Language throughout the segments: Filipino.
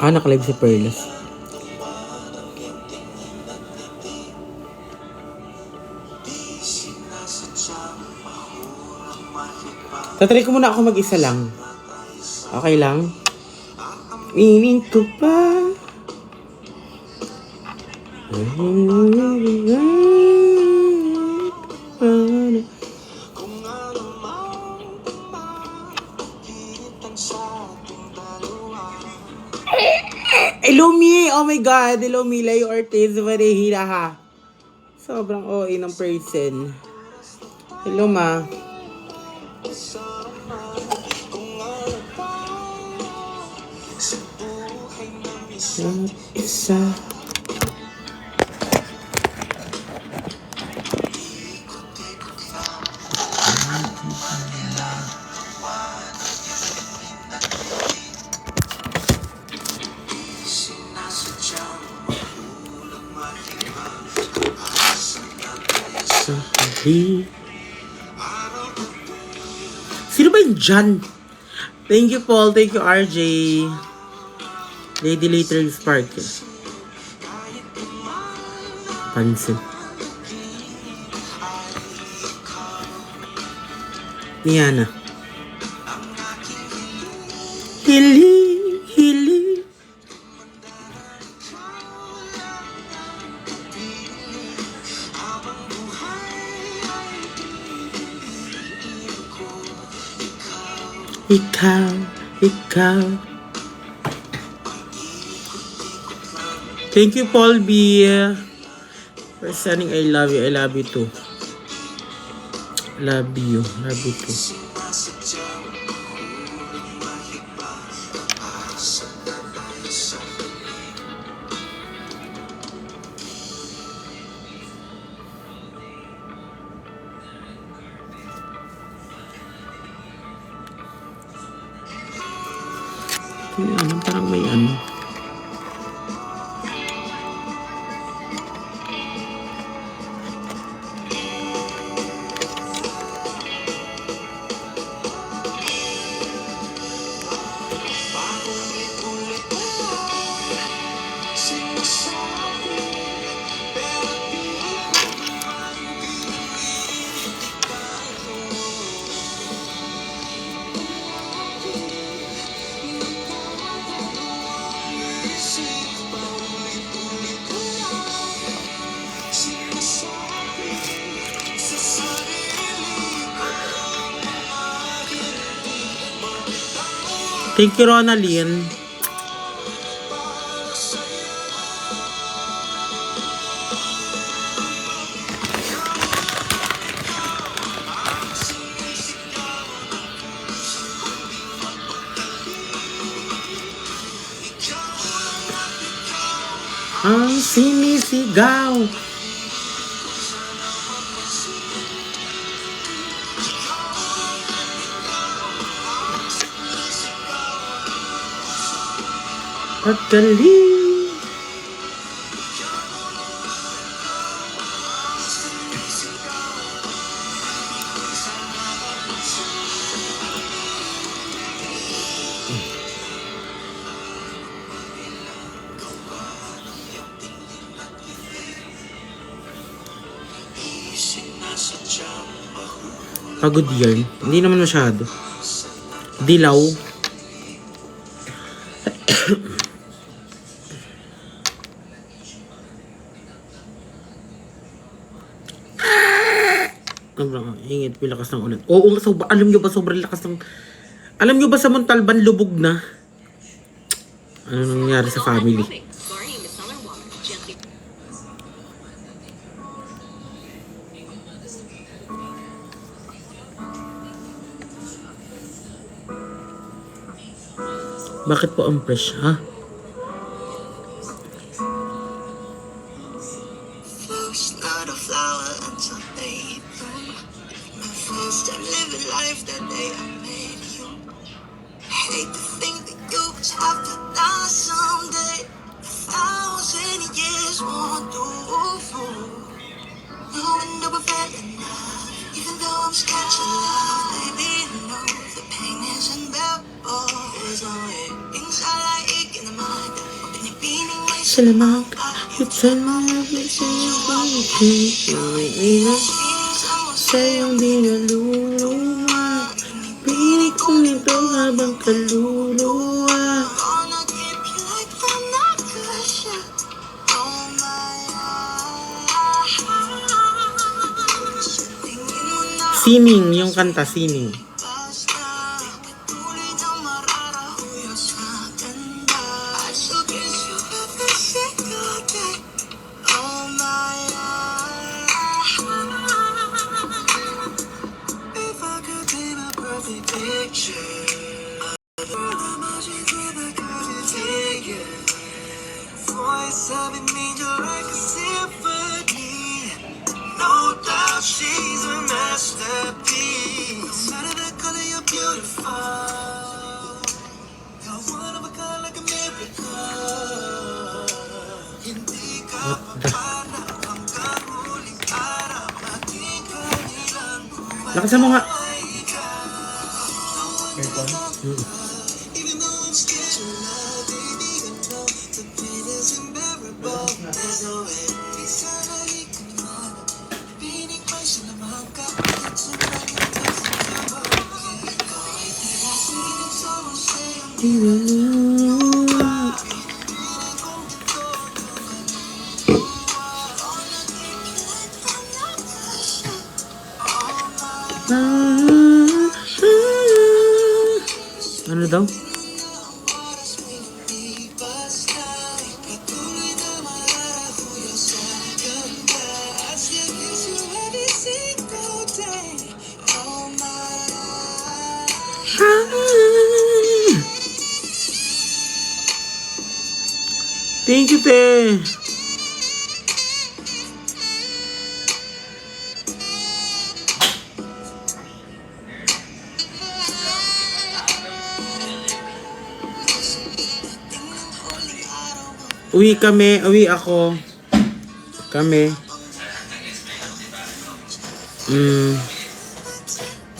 Naka-live si Perlas. Tatry ko muna ako mag-isa lang. Okay lang? Meaning ko pa. Hello, Mi! Oh my God! Hello, Milay Ortiz Varehira, ha? Sobrang OA ng person. Hello, Ma. Isa. Sino ba yung John? Thank you, Paul. Thank you, RJ. Lady Later Spark. Pansin. Niana. Hiling, hiling. Ikaw, ikaw. Thank you, Paul B. For sending I love you. I love you too. Love you. Love you too. Parang may ano. Thank you, Ronaldin. Ang sinisigaw. Pagdali. Pagod yan. Hindi naman masyado. Dilaw. Sobrang ingit, lakas ng ulan. Oo, alam nyo ba sobrang lakas ng... Alam nyo ba sa Montalban lubog na? Ano nangyari sa family? Bakit po ang fresh, ha? Even though I'm scared to love, baby, you know the pain isn't bearable. There's no way inside I ache in the mind. Salamat. You turn my everything around me. Sa iyong dinaluluwa. Pinig ko nito habang kaluluwa. Gonna keep you like the Nagasha. Oh my. Tingin mo na Sining, yung kanta, sining. basta. Patuloy na mararahuyo sa ganda. I shall kiss you every single day. Oh my. If I could paint a perfect picture. Voice of an angel like a symphony. No doubt she's a masterpiece. No matter the color, you're beautiful. You're one of a kind like a miracle. Hindi ka para kang kahuling araw. Aking kanilang buhay. Lakasan mo nga. Even though I'm scared to love, baby, you know the pain is unbearable. There's no way. Sana ikaw pinig pa siya naman kapit sa mga kasama. Ikaw ay tila singing song sa'yo. Dinaluluwa. Ano daw? Thank you, te. Uwi kami, uwi ako. Kami.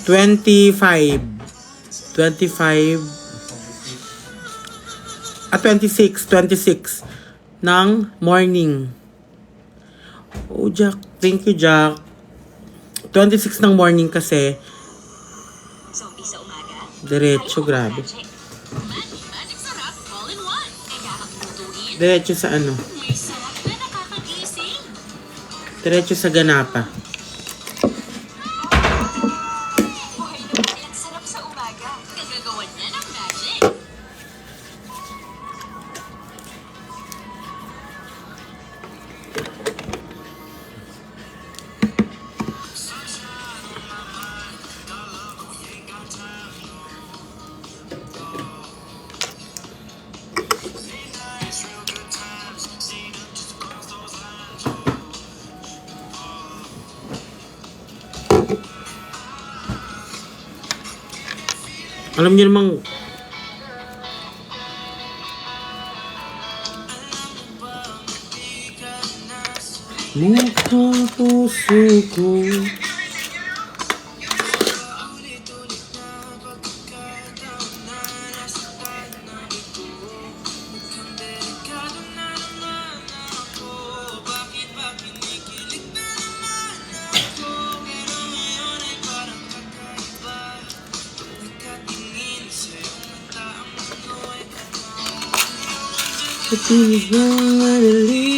25. 26 ng morning. Oh, Jack. Thank you, Jack. 26 ng morning kasi. Zombie sa umaga? Diretso, grabe. Magic sarap, all in one. Kaya ang lutuin, Diretso sa ano? may sarap na nakakagising. Diretso sa ganapa. Buhay na buhay ang sarap sa umaga. Kagagawan niya ng magic. Alam niyo namang mukha puso ko. Pati ba madali?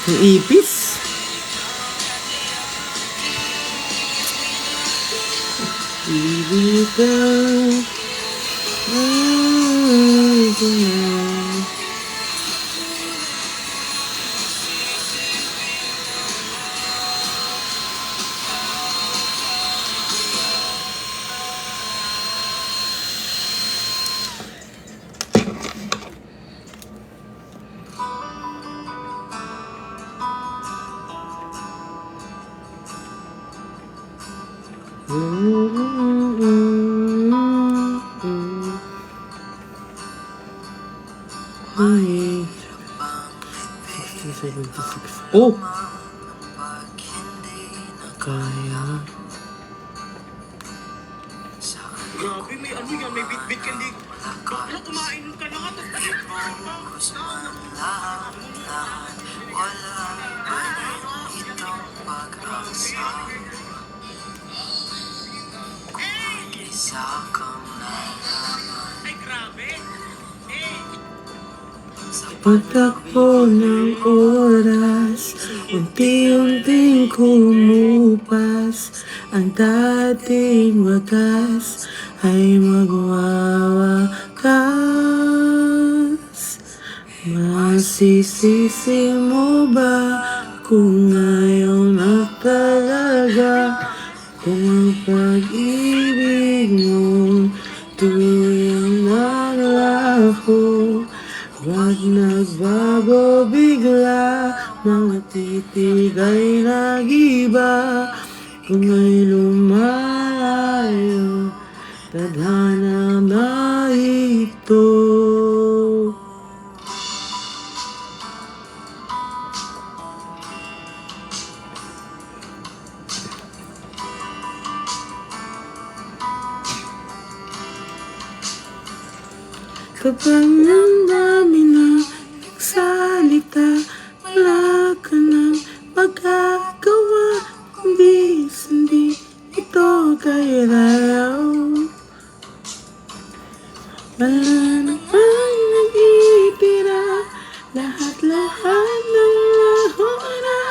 Ang ipis. Ibig ka. Ay. 1676. Oh! Kaya. Grabe, may ano yan, may bit-bit ka hindi. Bakla, kumain ka na nga, tapos ay grabe. Pagtakbo ng oras, unti-unting kumupas. Ang dating wagas ay magwawakas. Masisisi mo ba kung ngayon na talaga? Kung ang pag-ibig mo tuyang naglako, wag nagbago bigla, mga titig ay nag-iba. Kung may lumalayo, tadhana na ito. Kapag ang dami na nagsalita, wala ka nang magagawa, kundi hindi ito kaya. Wala namang nag-itira, lahat-lahat ng lahora.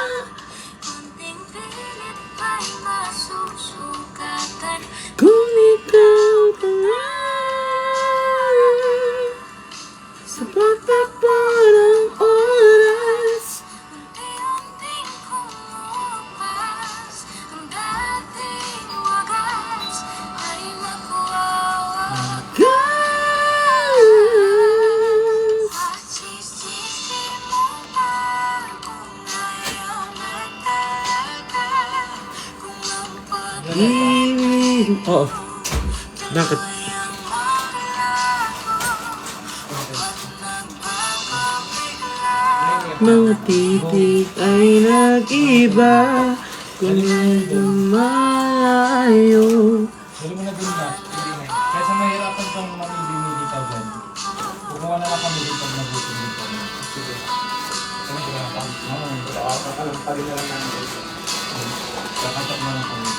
Kunting pilit ay masusukatan. Kung ikaw ka nga, sa pagtakbo ng oras, Unti-unting kumupas. Ang dating wagas ay magwawakas. gas. Masisisi mo ba kung ngayon na talaga? Kung ang Ibig. Oh, bakit? pag-tuyang maglago, wag nagbago bigla. Mga titig ay nag-iba, kung ay lumalayo. Dali mo na dun na. Hindi na. Kaysa mahirapan kang mamili ka dyan. Kukuha na lang kami dito pag nagutom dito. Sige. Kami sila na kami. Kakatak na lang kami.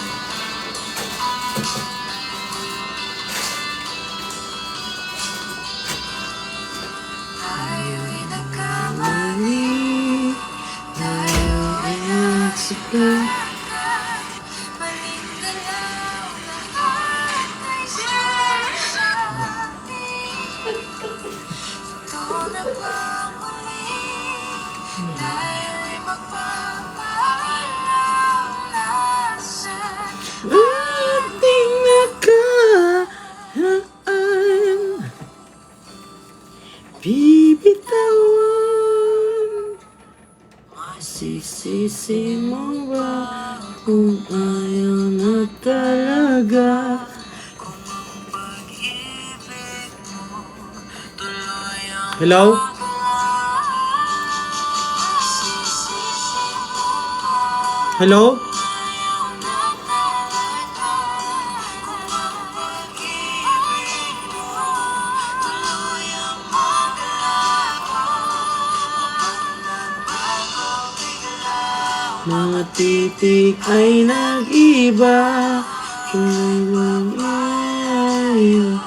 Tayo'y nagkamali. Mali, tayo ay nagsika. Maling galaw, lahat ay sinasabi. Ito na ba muli? Tayo'y magpapaalam na sa Ating nakaraan, bibitawan. Masisisi mo ba kung ayaw na talaga? Hello? Hello? Mga titik ay nag-iba. Kailan ayaw.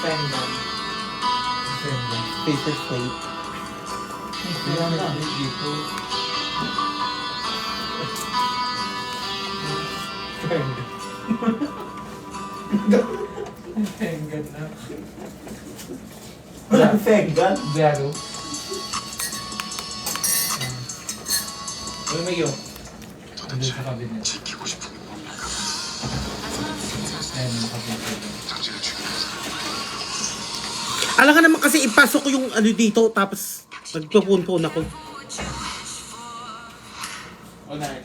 Fendon. Fendon. Paper plate. Meron na dito. Fendon. Fendon na. Walang fenggan. Zero. Uy, Mayo. Andun sa cabinet. Ayun, yung cabinet. Alam ka naman kasi ipasok ko yung ano dito tapos nagpupunpun ako. Okay.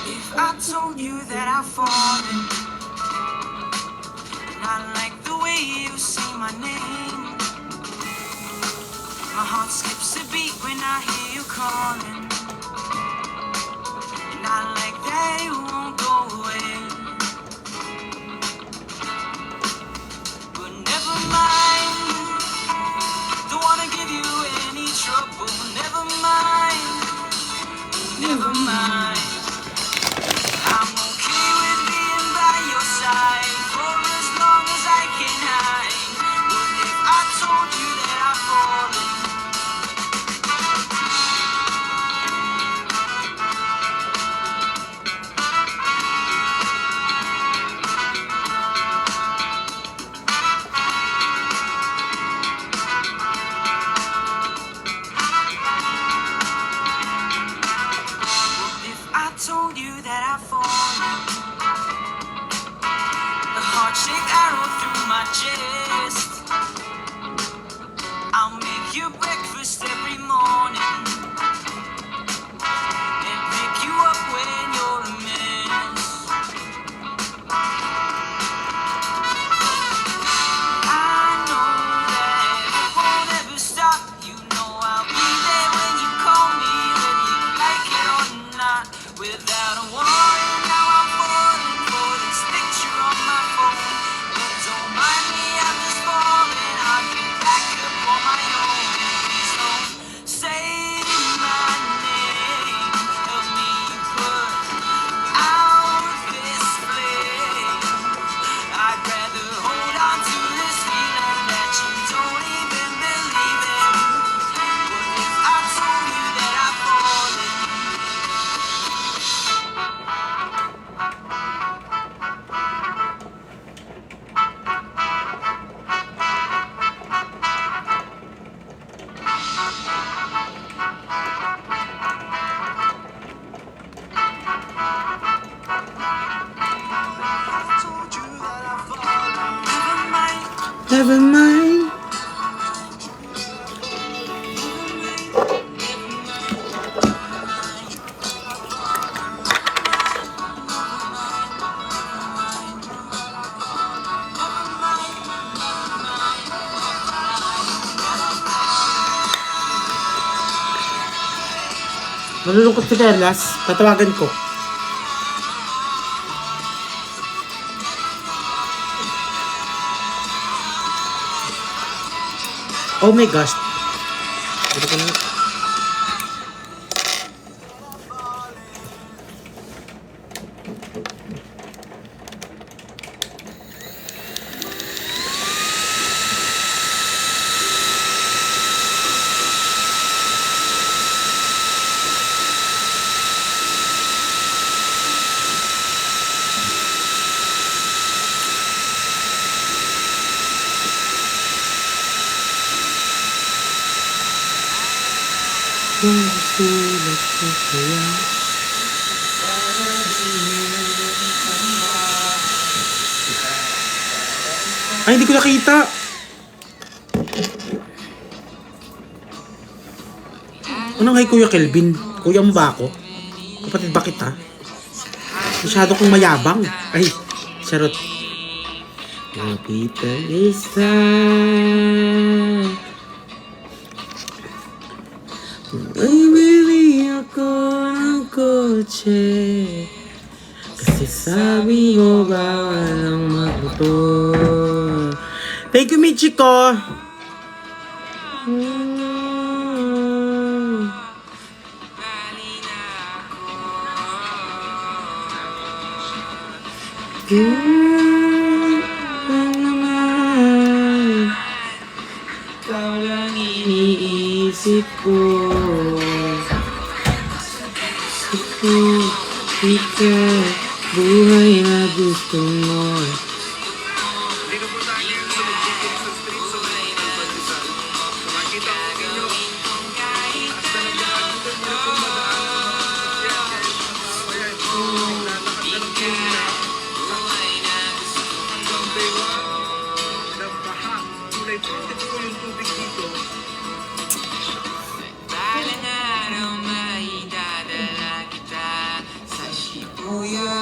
If I told you that I've fallen, and I like the way you say my name, my heart skips a beat when I hear you calling, and I like that you won't go away. But never mind, don't wanna give you any trouble. Never mind, never mind. I'm okay with being by your side for as long as I can hide. What if I told you that I've fallen? What if I told you that I've fallen? The heart-shaped arrow through my chest. I'll make you breakfast every morning and pick you up when you're a mess. I know that it won't ever stop. You know I'll be there when you call me, whether you like it or not. Without a warning, now I'm falling for this picture on my phone. But don't mind me, I'm just falling. I'll get back up on my own. Please don't say my name. Help me put out this flame. I'd rather hold on to this feeling that you don't even believe in. What if I told you that I've fallen? I told you that I've fallen. Never mind. Never mind. Malulungkot si Perlas. Tatawagan ko. Oh my gosh. Ito ko na. Kung sulat ko kaya. Ay, hindi ko nakita. Anong kay Kuya Kelvin? Kuya mo ba ako? Kapatid ba kita? Masyado kong mayabang. Ay, charot. Kapitalista. Ay, bili ako ng kotse. Kasi sabi mo bawal ang magmotor. Thank you, Michiko. Ikaw lang iniisip ko. Ikaw, buhay na gusto mo. Dito po tayo yung sumugbukin sa street sa may Pagdisal. Makikita ko ninyo. At talaga dito na po madaan. Kaya ito, naglalakad na lang po sila. Hanggang Baywa, nagbaha. Kulay putik po yung tubig dito.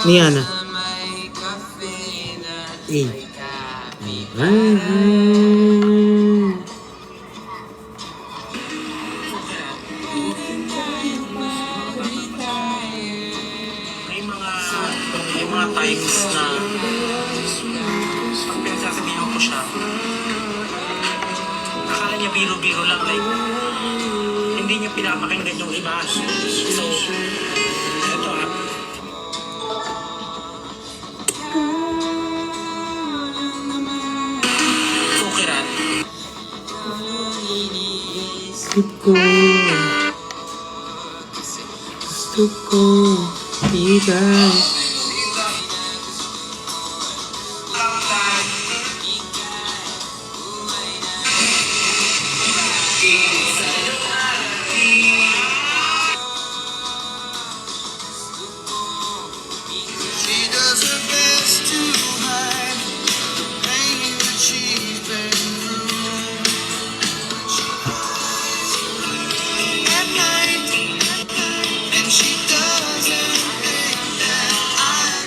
Niana. Eh. May mga times na pag pinagsasabihan ko siya, akala niya biro-biro lang, like, hindi niya pinapakinggan yung iba. So, ito Kukiran. Isip ko. Gusto ko. Ibay. She does her best to hide the pain that she's been through. She hides at night, and she doesn't think that I.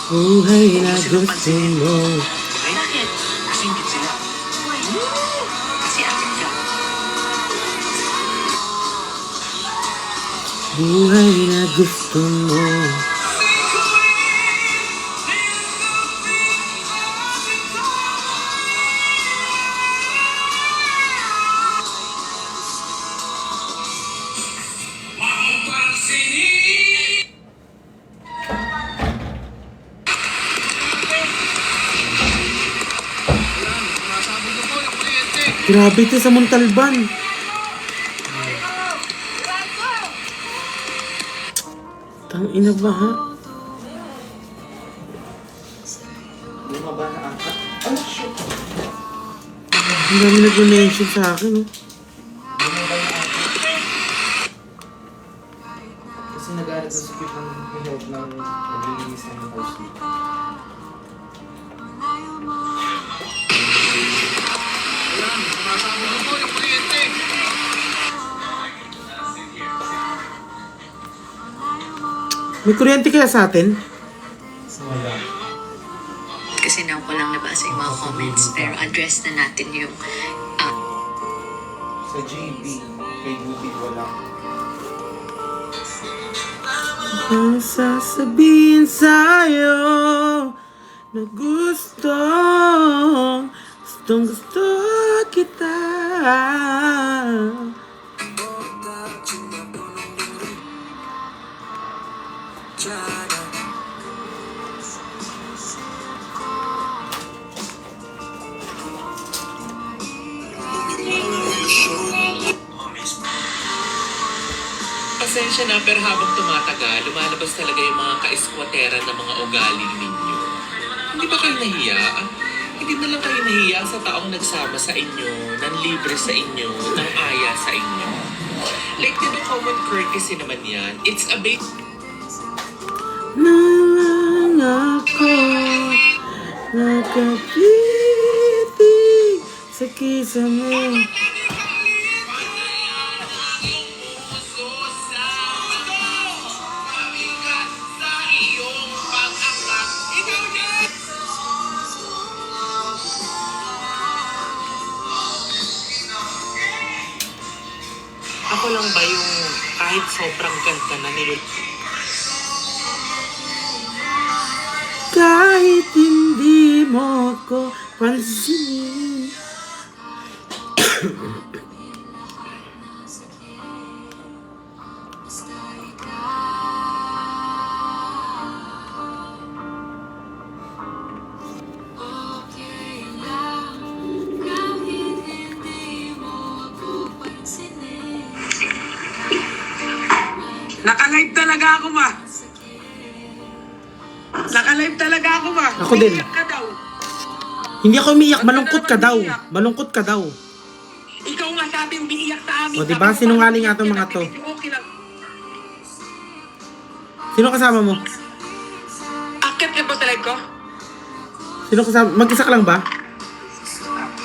Buhay na gusto mo. Bakit? Kasi hindi sila. Kasi akin ka. Buhay na gusto mo. Grabe ito sa Montalban. Tang ina ba ha? Ang dami nag-mention sa akin, oh. Kasi nag-aaral sa script ng help ng maglilinis ng house. Sumasabi ko po yung kuryente. May kuryente kaya sa atin? Wala. Kasi now ko lang nabasa yung mga comments, pero address na natin yung Sa JB, kay Gubi wala. Ang sasabihin sa'yo na gustong gusto kita. Pasensya na, pero habang tumatagal, lumalabas talaga yung mga ka-eskwatera na mga ugali ninyo. Hindi ba kayo nahiya? Hindi na lang kayo nahiya sa taong nagsama sa inyo, nanlibre sa inyo, nang aya sa inyo. Like, di ba common courtesy naman yan? It's a basic... Nalang ako nakapitig sa kisame. Ako lang ba yung kahit sobrang ganda na Kahit hindi mo ko pansinin. Naka-live talaga ako, ma. Naka-live talaga ako, ma. Ako din. Umiiyak ka daw. Hindi ako umiyak, malungkot ka daw. Malungkot ka daw. Ikaw nga sabi umiiyak sa amin. O, diba? Sinungaling nga tong mga to. Okay lang. Sino kasama mo? Akit ka ba sa live ko? Sino kasama? Mag-isa ka lang ba?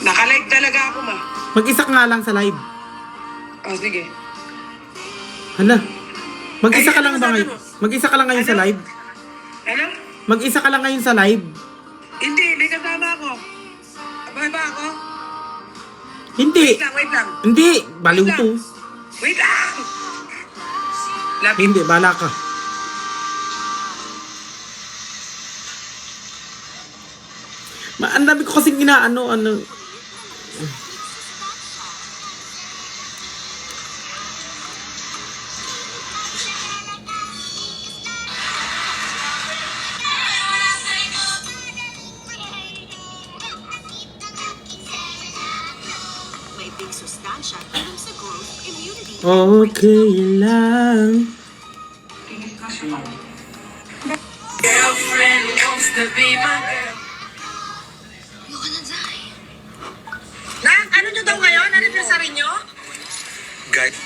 Naka-live talaga ako, ma. Mag-isa ka nga lang sa live. Oh, sige. Hala. Mag-isa Ay, ka lang ano ba sabi ngayon? mo? Mag-isa ka lang ngayon sa live? Ano? Mag-isa ka lang ngayon sa live? Hindi, may kasama ako. Abay ba ako? Hindi. Wait lang. Hindi. Baliw to. Wait lang! Love you. Hindi, bala ka. Ang dami ko kasing ano. May big sustansya tulong sa growth, immunity, Okay lang. Girlfriend wants to be my girl. Ayoko na, Zay. Ano nyo daw ngayon? Anniversary nyo? Guys,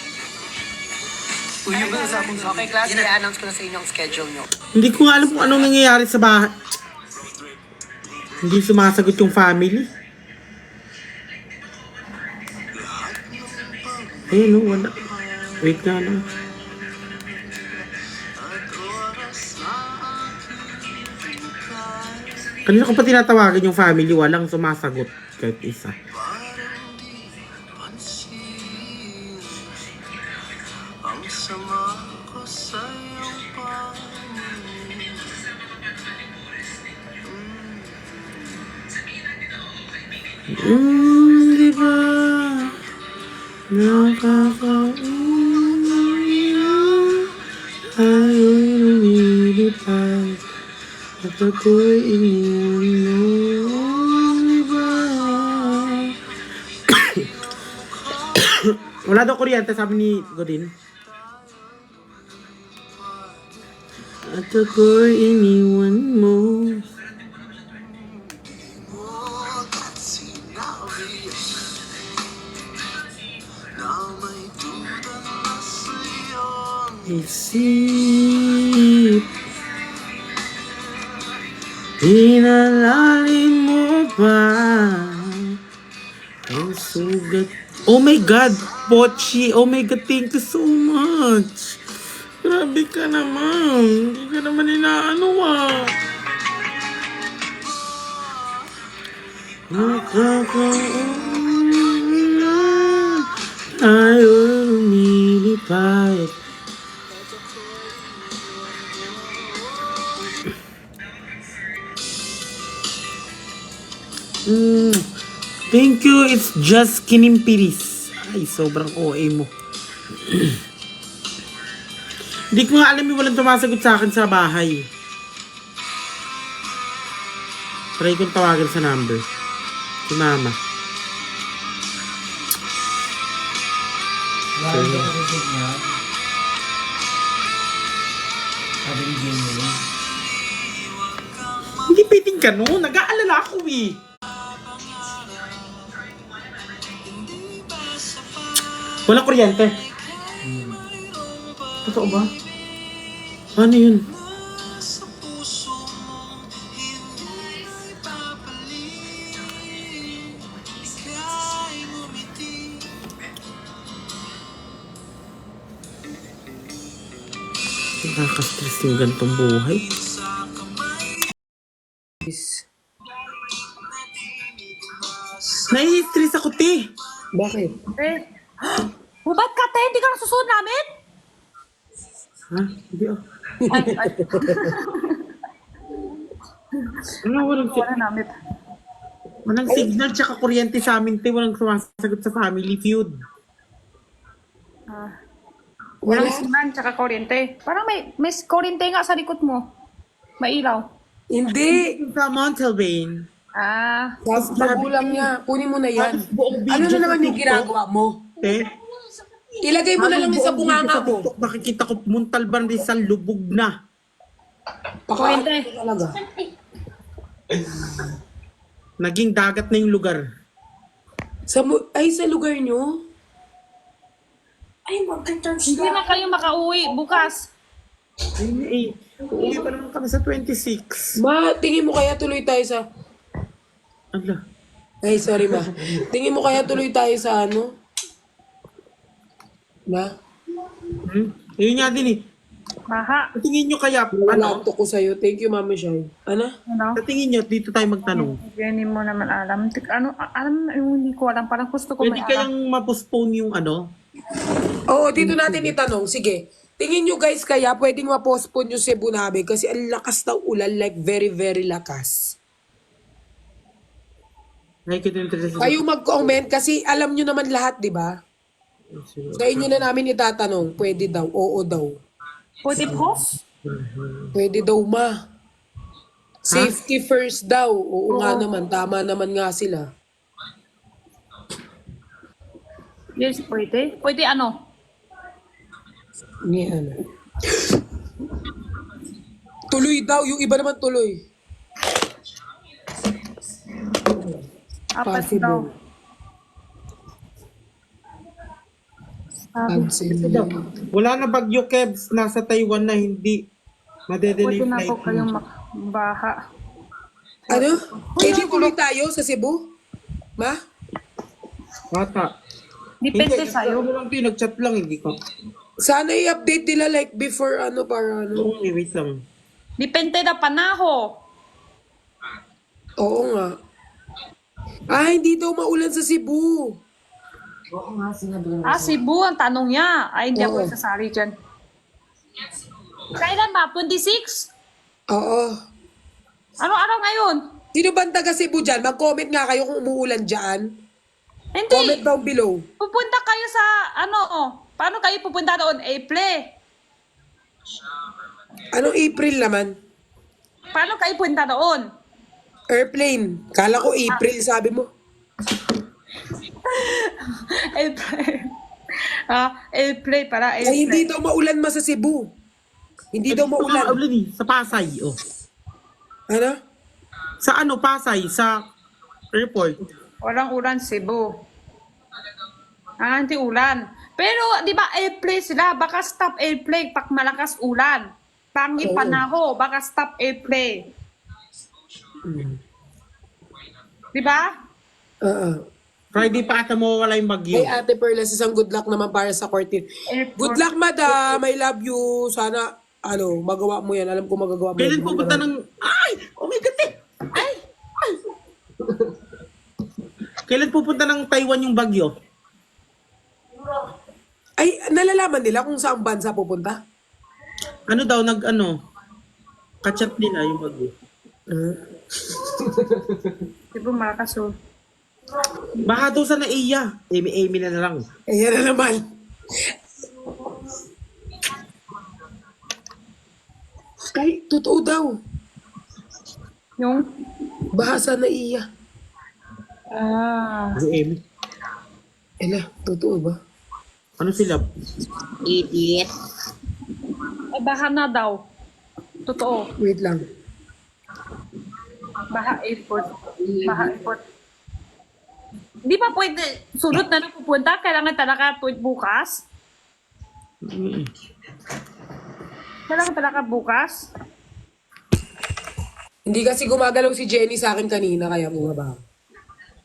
Okay, class, i-announce ko na sa inyo ang schedule nyo. Hindi ko nga alam kung anong nangyayari sa bahay. Hindi sumasagot yung family. Ayun, no, wala. Wait nga lang. Kanina ko pa tinatawagan yung family, walang sumasagot kahit isa. ang sama ko sa iyong panig. Di ba? Nakakaumiyak. Ayo'y lumilipad at ako'y iniwan mo. Di ba? Wala daw kuryente, sabi ni Godin. At ako'y iniwan mo. Isip, pinalalim mo pa ang sugat. Oh my God, Pochi! Oh my God, thank you so much! Grabe ka naman! Hindi ka naman inaano ah! Nakakaumiyak, ayo'y lumilipad. Thank you, it's just kinimpiris. Ay, sobrang OA mo. Hindi ko nga alam yung walang tumasagot sa akin sa bahay. Try kong tawagan sa number. Si Mama. Lalo ko sa niya. Umiting ka no? Nag-aalala ako eh. Walang kuryente. Totoo ba? Ano yun? Nakaka-stress yung ganitong buhay. Nai-stress ako, te. Bakit? Eh, ba't ka, te? Hindi ka nasusunod namin? Ha? Hindi ah. Walang namin. walang signal tsaka kuryente sa amin, te. Walang sumasagot sa Family Feud. Walang sinan, tsaka kuryente. Parang may kuryente nga sa likod mo. May ilaw. Hindi. Sa Montalbane. Ah, Magulang niya. Kunin mo na yan. Buong Ano video na naman sa yung TikTok, ginagawa mo? te. Ilagay mo na lang sa Buong bunganga video sa mo. TikTok, nakikita ko Montalban Rizal lubog na. kuryente. Talaga. Naging dagat na yung lugar. Sa lugar nyo? Ay, mag-return Hindi na kayo makauwi bukas. Ayun na eh. Uuwi pa naman kami sa 26. Ma, tingin mo kaya tuloy tayo sa... Ala. Ay, sorry ma. Tingin mo kaya tuloy tayo sa ano? Na? Ayun nga din eh. Maha. Sa tingin nyo kaya, Wala ano? to ko sa'yo. Thank you, Mami Shai. Ano? Ano? Sa tingin nyo, dito tayo magtanong. Hindi mo naman alam. Hindi ko alam. Parang gusto ko Pwede may kayang alam. ma-postpone yung ano? Oo, dito natin itanong. Sige. Tingin nyo guys kaya pwedeng ma-postpone yung Cebu namin kasi ang lakas ng ulan, like very, very lakas. Nakikita yung interest. Kayo mag-comment kasi alam nyo naman lahat, di ba? Sa inyo na namin itatanong, pwede daw, oo daw. Pwede po? Pwede daw ma. Safety first daw. Oo nga naman, tama naman nga sila. Yes, pwede. Pwede ano? Ni ano. Tuloy daw, yung iba naman tuloy. Apat Possible. daw. Possible. Wala na Bagyo Kebs, nasa Taiwan na hindi. Madedelay Pwede na flight po kayong mo. baha. Ano? Pwede tuloy tayo sa Cebu? Ma? Bata. Depende Hindi, sa'yo. ano lang, nag-chat lang, hindi ko. Sana i-update nila like before ano para ano. Oo, wait lang. Depende na panaho. Oo nga. Ah, hindi daw maulan sa Cebu. Ah, Cebu ang tanong niya. Ay, hindi ako Oo. isasali dyan. Kailan ba? 26? Oo. Anong araw ngayon? Sino ba ang taga Cebu dyan? Mag-comment nga kayo kung umuulan dyan. Hindi. Comment down below. Pupunta kayo sa, paano kayo pupunta doon? April. Anong April naman? Paano kayo punta doon? Airplane. Kala ko April, sabi mo. April. April, para April. Ay, hindi daw maulan ma sa Cebu. Hindi daw maulan. Ulan eh, sa Pasay. Oh. Ano? Sa ano, Pasay? Sa airport. Walang ulan, Cebu. Hindi ulan. Pero, di ba, airplane sila. Baka stop airplane pag malakas ulan. Pangit Oo. panaho, baka stop airplane. Di ba? Oo. Friday pa ata mawawala yung bagyo. Hey, Ate Perlas, isang good luck naman para sa court. Good luck, madam. I love you. Sana, magawa mo yan. Alam ko magagawa mo Kailan yan. pupunta ng... Ay! Oh my God! Ay! Ay! Kailan pupunta ng Taiwan yung bagyo? Ay, nalalaman nila kung saan bansa pupunta? Ano daw, kachat nila yung bagyo. Cebu, malakas oh. Baka daw sa naiya. Amy na lang. Ayan na naman. Ay, totoo daw. Yung? Bahasa na iya. Si Amy. Ela, totoo ba? Ano sila? Idiot. Baka na daw. Totoo. Wait lang. Baha Airport. Baha Airport. Di ba pwede, sunod na pupunta? Kailangan talaga bukas? Kailangan talaga bukas? Hindi kasi gumagalaw si Jenny sa akin kanina, kaya bumaba.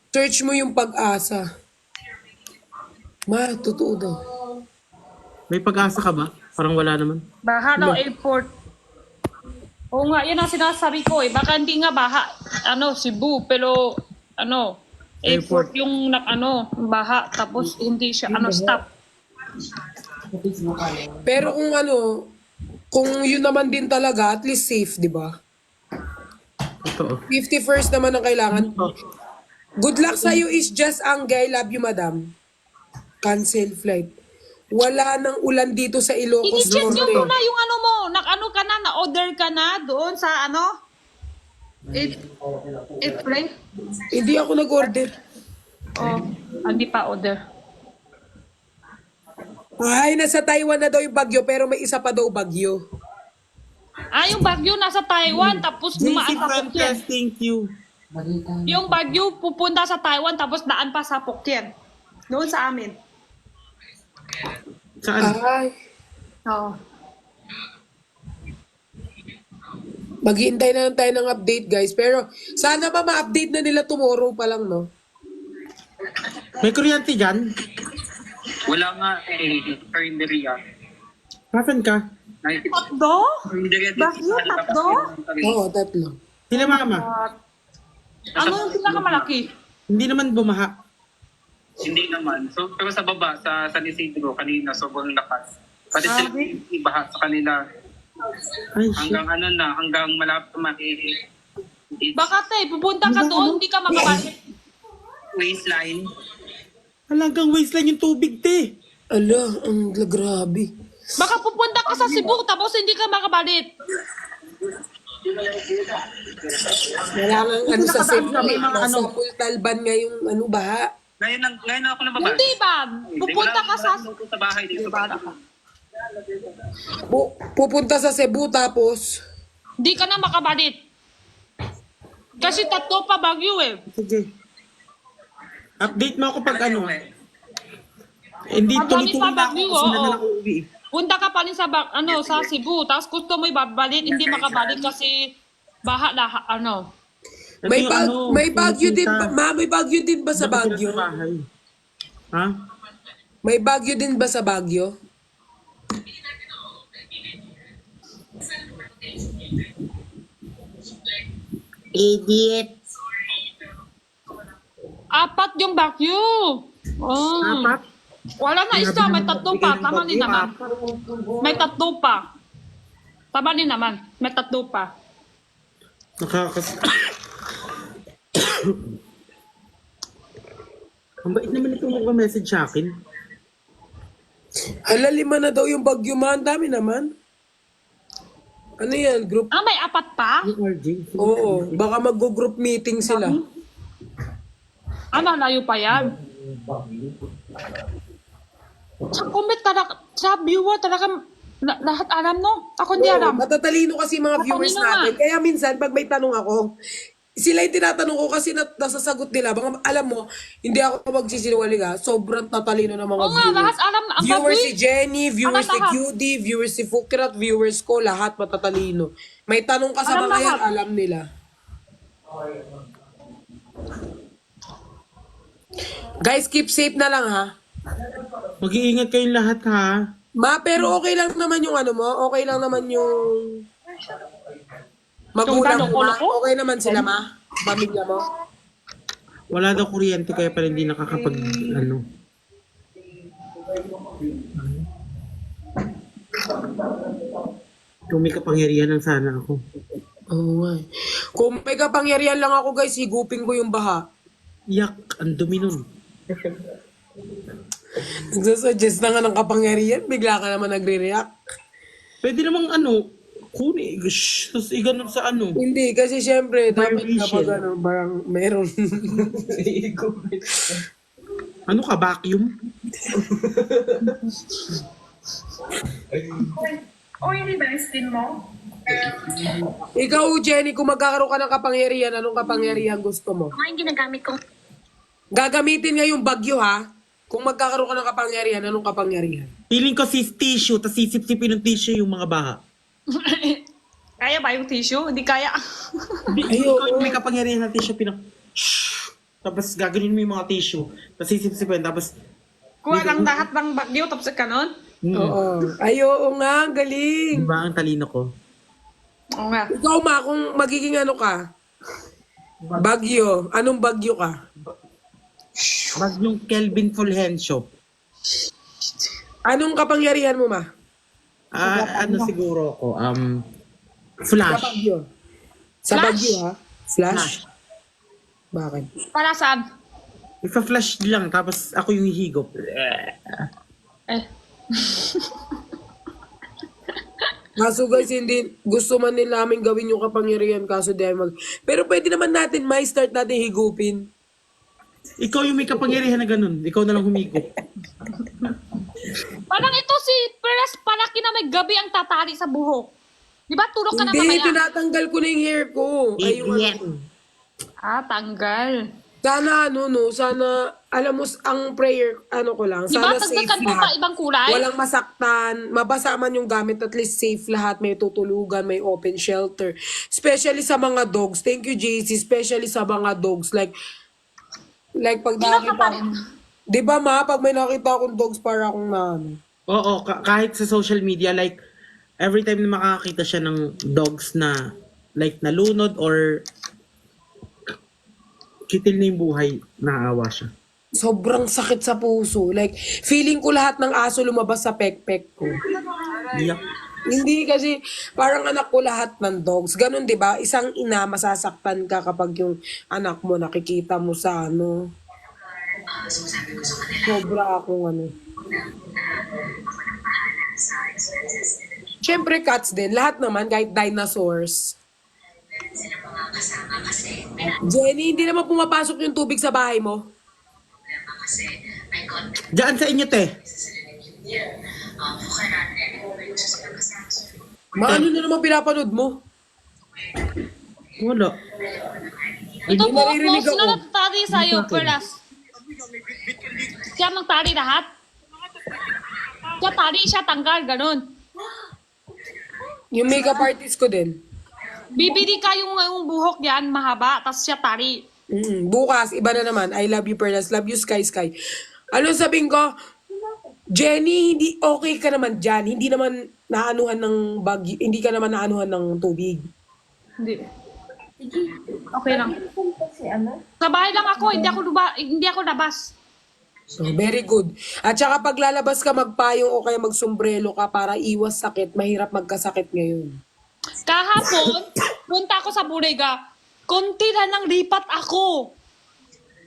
Search mo yung Pag-asa. Ma, totoo daw. May pag-asa ka ba? Parang wala naman. Baha daw airport. Oo nga, yan ang sinasabi ko eh. Baka hindi nga baha, Cebu, pero, airport yung, baha, tapos hindi siya, stop. Pero kung yun naman din talaga, at least safe, di ba? Totoo. 51st naman ang kailangan. Good luck sa'yo is just Angay. Love you, madam. Cancel flight. Wala nang ulan dito sa Ilocos I-check nyo Norte. muna yung mo, na-order ka na doon sa airplane? Hindi ako nag-order. Oh, hindi pa order. Ay, nasa Taiwan na daw yung bagyo, pero may isa pa daw bagyo. Yung bagyo nasa Taiwan, tapos dumaan JC sa Phuket. Frances, thank you. Yung bagyo pupunta sa Taiwan, tapos daan pa sa Phuket. Doon sa amin. Saan? Ay, Oo. maghihintay na lang tayo ng update, guys. Pero sana ba ma-update na nila tomorrow pa lang, no? May kuryente dyan? Wala nga Karinderia. Nasaan ka? Tatlo? Bagyo, tatlo? Oo, tatlo. Sila mama. Ano yung pinakamalaki? Hindi naman bumaha. Hindi naman. So, pero sa baba, sa San Isidro, kanina, sobrang lakas. Pati sila ibaha sa kanila. Ay, shit. Hanggang malapit Baka pupunta ka doon, hindi ka makabalik. waistline. Halagang wasteland yung tubig, te. Ala, ang grabe. Baka pupunta ka sa Cebu, tapos hindi ka makabalik. Wala nga sa Cebu. may mga Nasa Pultalban ngayong baha. Ngayon ako nababa. Hindi ba? Pupunta ka sa... Sa bahay dito. Pupunta sa Cebu tapos Hindi ka na makabalik. Kasi tatlo pa bagyo eh. Sige. Update mo ako pag Hindi, Pag tuloy-tuloy na ako bagyo, kasi oo. na ako uwi. Punta ka pa rin sa sa Cebu, tapos gusto mo ibabalik, hindi makabalik kasi baha lahat, Ito may yung may bagyo din ba? pupunta. Ma, may bagyo din ba sa Dapat Baguio? sila sa bahay. Ha? May bagyo din ba sa Baguio? Idiot. Apat yung bagyo. Oh. Apat? Wala na isa, may tatlo pa. Tama din naman. May tatlo pa. Tama din naman. May tatlo pa. Nakakas... Ang bait naman itong mag-message sa akin. Hala, 5 na daw yung bagyo, ma. Ang dami naman. Ano yan? Group? May apat pa? Yung RJ. Oo. Baka mag-group meeting sila. Layo pa yan. Sa comment talaga, sa viewer talaga, lahat alam, no? Ako hindi alam. Matatalino kasi mga viewers Matalino nga. natin. Kaya minsan, pag may tanong ako, sila yung tinatanong ko kasi nasasagot nila. Baka alam mo, hindi ako magsisinungaling ha. Sobrang tatalino ng mga Oo nga, viewers. lahat alam na. Ang Viewers baboy. si Jenny, viewers si Lahat. QD, viewers si Fukrat, viewers ko, lahat matatalino. May tanong ka sa Alam mga yan, lahat. alam nila. Guys, keep safe na lang ha. Mag-iingat kayong lahat, ha? Ma, pero okay lang naman yung mo? Okay lang naman yung magulang mo, ma? loko-loko? Okay naman sila, ma? Pamilya mo? Wala daw kuryente kaya pala hindi nakakapag, Kung may kapangyarihan lang sana ako. Oo nga. Kung may kapangyarihan lang ako, guys, higupin ko yung baha. Yak, ang dumi nun. Nagsasuggest na nga ng kapangyarihan, bigla ka naman nagre-react. Pwede namang kunin, tapos iganon sa Hindi, kasi syempre, dapat Vibration. kapag parang meron. Ano ka, vacuum? O, hindi ba yung skin mo? Ikaw, Jenny, kung magkakaroon ka ng kapangyarihan, anong kapangyarihan gusto mo? Mga yung ginagamit ko. Gagamitin nga yung bagyo, ha? Kung magkakaroon ka ng kapangyarihan, anong kapangyarihan? Feeling ko si tissue, tapos sisip-sipin ng tissue yung mga baha. Kaya ba yung tissue? Hindi kaya. Ikaw yung may kapangyarihan ng tissue, tapos gaganin mo yung mga tissue, tapos sisip-sipin, tapos... Kuha lang lahat ng bagyo, tapos kanon. Oo. Ay, oo nga, galing. Diba ang talino ko? Oo nga. Ikaw, ma, kung magiging ano ka, bagyo, anong bagyo ka? Yung Kelvin Fulgencio. Anong kapangyarihan mo, ma? Ano siguro ko? Sa Flash. bagyo. Sa Flash? bagyo, ha? Flash? Flash. Bakit? Para saan? Ipa-flash lang, tapos ako yung hihigop. Eh. Kaso guys, hindi gusto man nila namin gawin yung kapangyarihan kaso dahil Pero pwede naman natin, may start natin higupin. Ikaw yung may kapangyarihan na ganun. Ikaw na lang humigop. Parang ito si Perez palaki na may gabi ang tatali sa buhok. Di ba tulog ka na Hindi, mamaya? tinatanggal ko na yung hair ko. Ay, yung ano. Tanggal. Sana sana, alam mo, ang prayer, ano ko lang, Di ba sana safe tagdagan mo pa lahat. ibang kulay? Walang masaktan, mabasa man yung gamit, at least safe lahat, may tutulugan, may open shelter. Especially sa mga dogs. Thank you, JC. Especially sa mga dogs. Like pag nakita ko, di ba ma, pag may nakita akong dogs, para akong na, ano. Oo, kahit sa social media, like, every time na makakita siya ng dogs na, like, nalunod or kitil na yung buhay, naawa siya. Sobrang sakit sa puso. Like, feeling ko lahat ng aso lumabas sa pekpek ko. Yuck. Hindi kasi, parang anak ko lahat ng dogs. Ganon, di ba? Isang ina, masasaktan ka kapag yung anak mo nakikita mo sa ano. Sobra akong ano. Siyempre, cats din. Lahat naman, kahit dinosaurs. Jenny, hindi naman pumapasok yung tubig sa bahay mo. Diyan sa inyo, te. Maano na naman pinapanood mo? Wala. Ito Hindi po, naririnig sino ako. nagtali sa'yo, Perez? Siya magtali lahat? Siya tali, siya tanggal, ganun. Yung makeup artist ko din. Bibili ka yung buhok yan, mahaba, tapos siya tali. Bukas, iba na naman. I love you, Perlas. Love you, Sky Sky. Ano sabihin ko? Jenny, hindi okay ka naman dyan. Hindi naman naanuhan ng bagyo. Hindi ka naman naanuhan ng tubig. Hindi. Okay lang. Sa bahay lang ako, hindi ako labas. So, very good. At saka pag lalabas ka magpayong o kaya magsombrelo ka para iwas sakit, mahirap magkasakit ngayon. Kahapon, punta ako sa Burega. Konti lang nang lipat ako.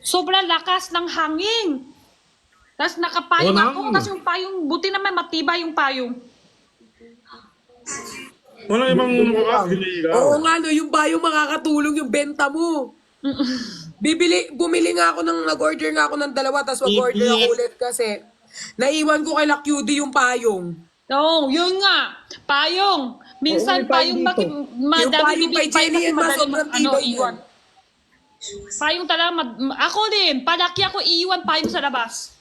Sobrang lakas ng hangin. Tapos nakapayong ako. Tapos yung payong, buti naman matibay yung payong. Wala ibang makakagili Oo nga, no, yung bayong makakatulong yung benta mo. Bumili nga ako nag-order nga ako ng 2, tapos mag-order ako ulit kasi naiwan ko kay La Cutie yung payong. Oo, yun nga. Payong. Minsan Oo, may payong dito. madami Yung payong kay Jenny yan, mas sobrang tibay iwan. yan. Payong talaga, ako din, palaki ako iiwan payong sa labas.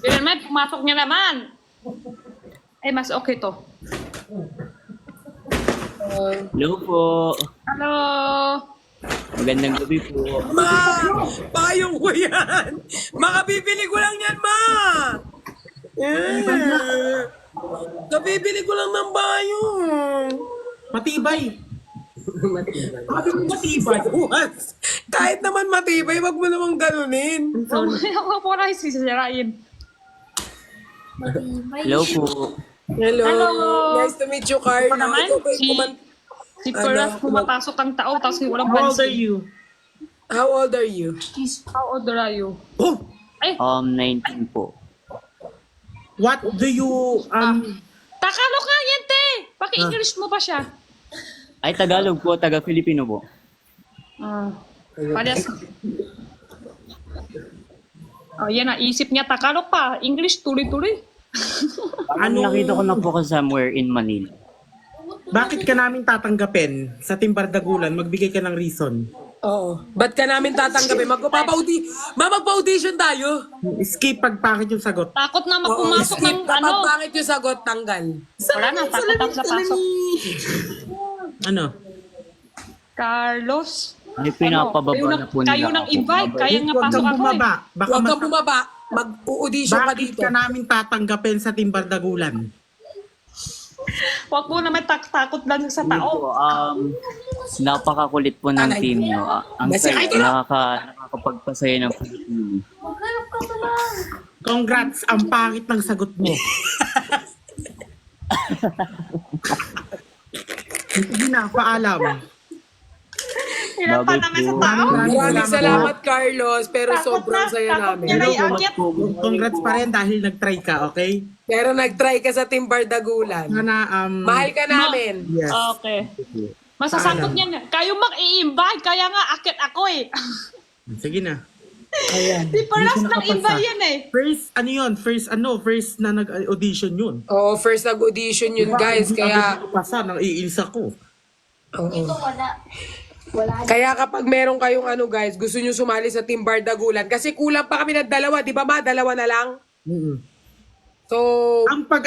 Yun naman, pumasok niya naman. Eh, mas okay to. Hello po. Hello. Magandang gabi po. Ma! Payong ko yan! Makabibili ko lang yan, ma! Kabibili ko lang ng bayong. Matibay. Sabi mo matibay. Once. Kahit naman matibay, wag mo namang ganunin. Ako po na sisirain. Hello po. Hello. Hello. Nice to meet you, Carl. Ako naman, si Peras pumapasok ang tao tapos walang How old are pansin. you? How old are you? How old are you? Oh! 19 po. What do you, Tagalog nga yan, te! Paki-English mo pa siya. Ay, Tagalog po. Taga-Filipino po. Parehas. Oh, yan na. Isip niya Tagalog pa. English, tuloy-tuloy. Nakita ko na po ko somewhere in Manila. Bakit ka namin tatanggapin sa Team Bardagulan? Magbigay ka ng reason. Oo. Ba't ka namin tatanggapin? Magpa-audition tayo. Skip pag pangit yung sagot. Takot na Oo, pumasok skip. ng Kapag pangit yung sagot, tanggal. Wala na, takot ako sa pasok. Ano? Carlos. May pinapababa na po nila Kayo nang ako. invite, kaya nga Huwag pasok kang ako eh. bumaba. Baka Huwag kang mas- bumaba. Mag-audition ka Bakit dito. ka namin tatanggapin sa Team Bardagulan? Huwag mo naman takot lang sa Yun tao. po, napakakulit po ng Tanay. team nyo. Ang Basta saya, kayo na. nakakapagpasaya ng Pilipino. Congrats, ang pangit ng sagot mo. Sige na, paalam. Hirap pa Bagay naman sa po. tao. Maraming salamat, Carlos. Pero sobrang saya namin. Takot niya na iakyat. Congrats pa rin dahil nag-try ka, okay? Pero nag-try ka sa Team Bardagulan. Sana, Mahal ka namin. yes. Okay. Masasangkot niya na. Kayo mag-i-invite, kaya nga akit ako eh. Sige na. Di paras ng invite yan eh. First na nag-audition yun. Oo, first nag-audition yun, guys. Kaya, Pasa, nang iinis ako. oo. Kaya kapag meron kayong ano, guys, gusto nyo sumali sa Team Bardagulan, kasi kulang pa kami ng dalawa, di ba ma? Dalawa na lang. Mm-mm. So, Ang pag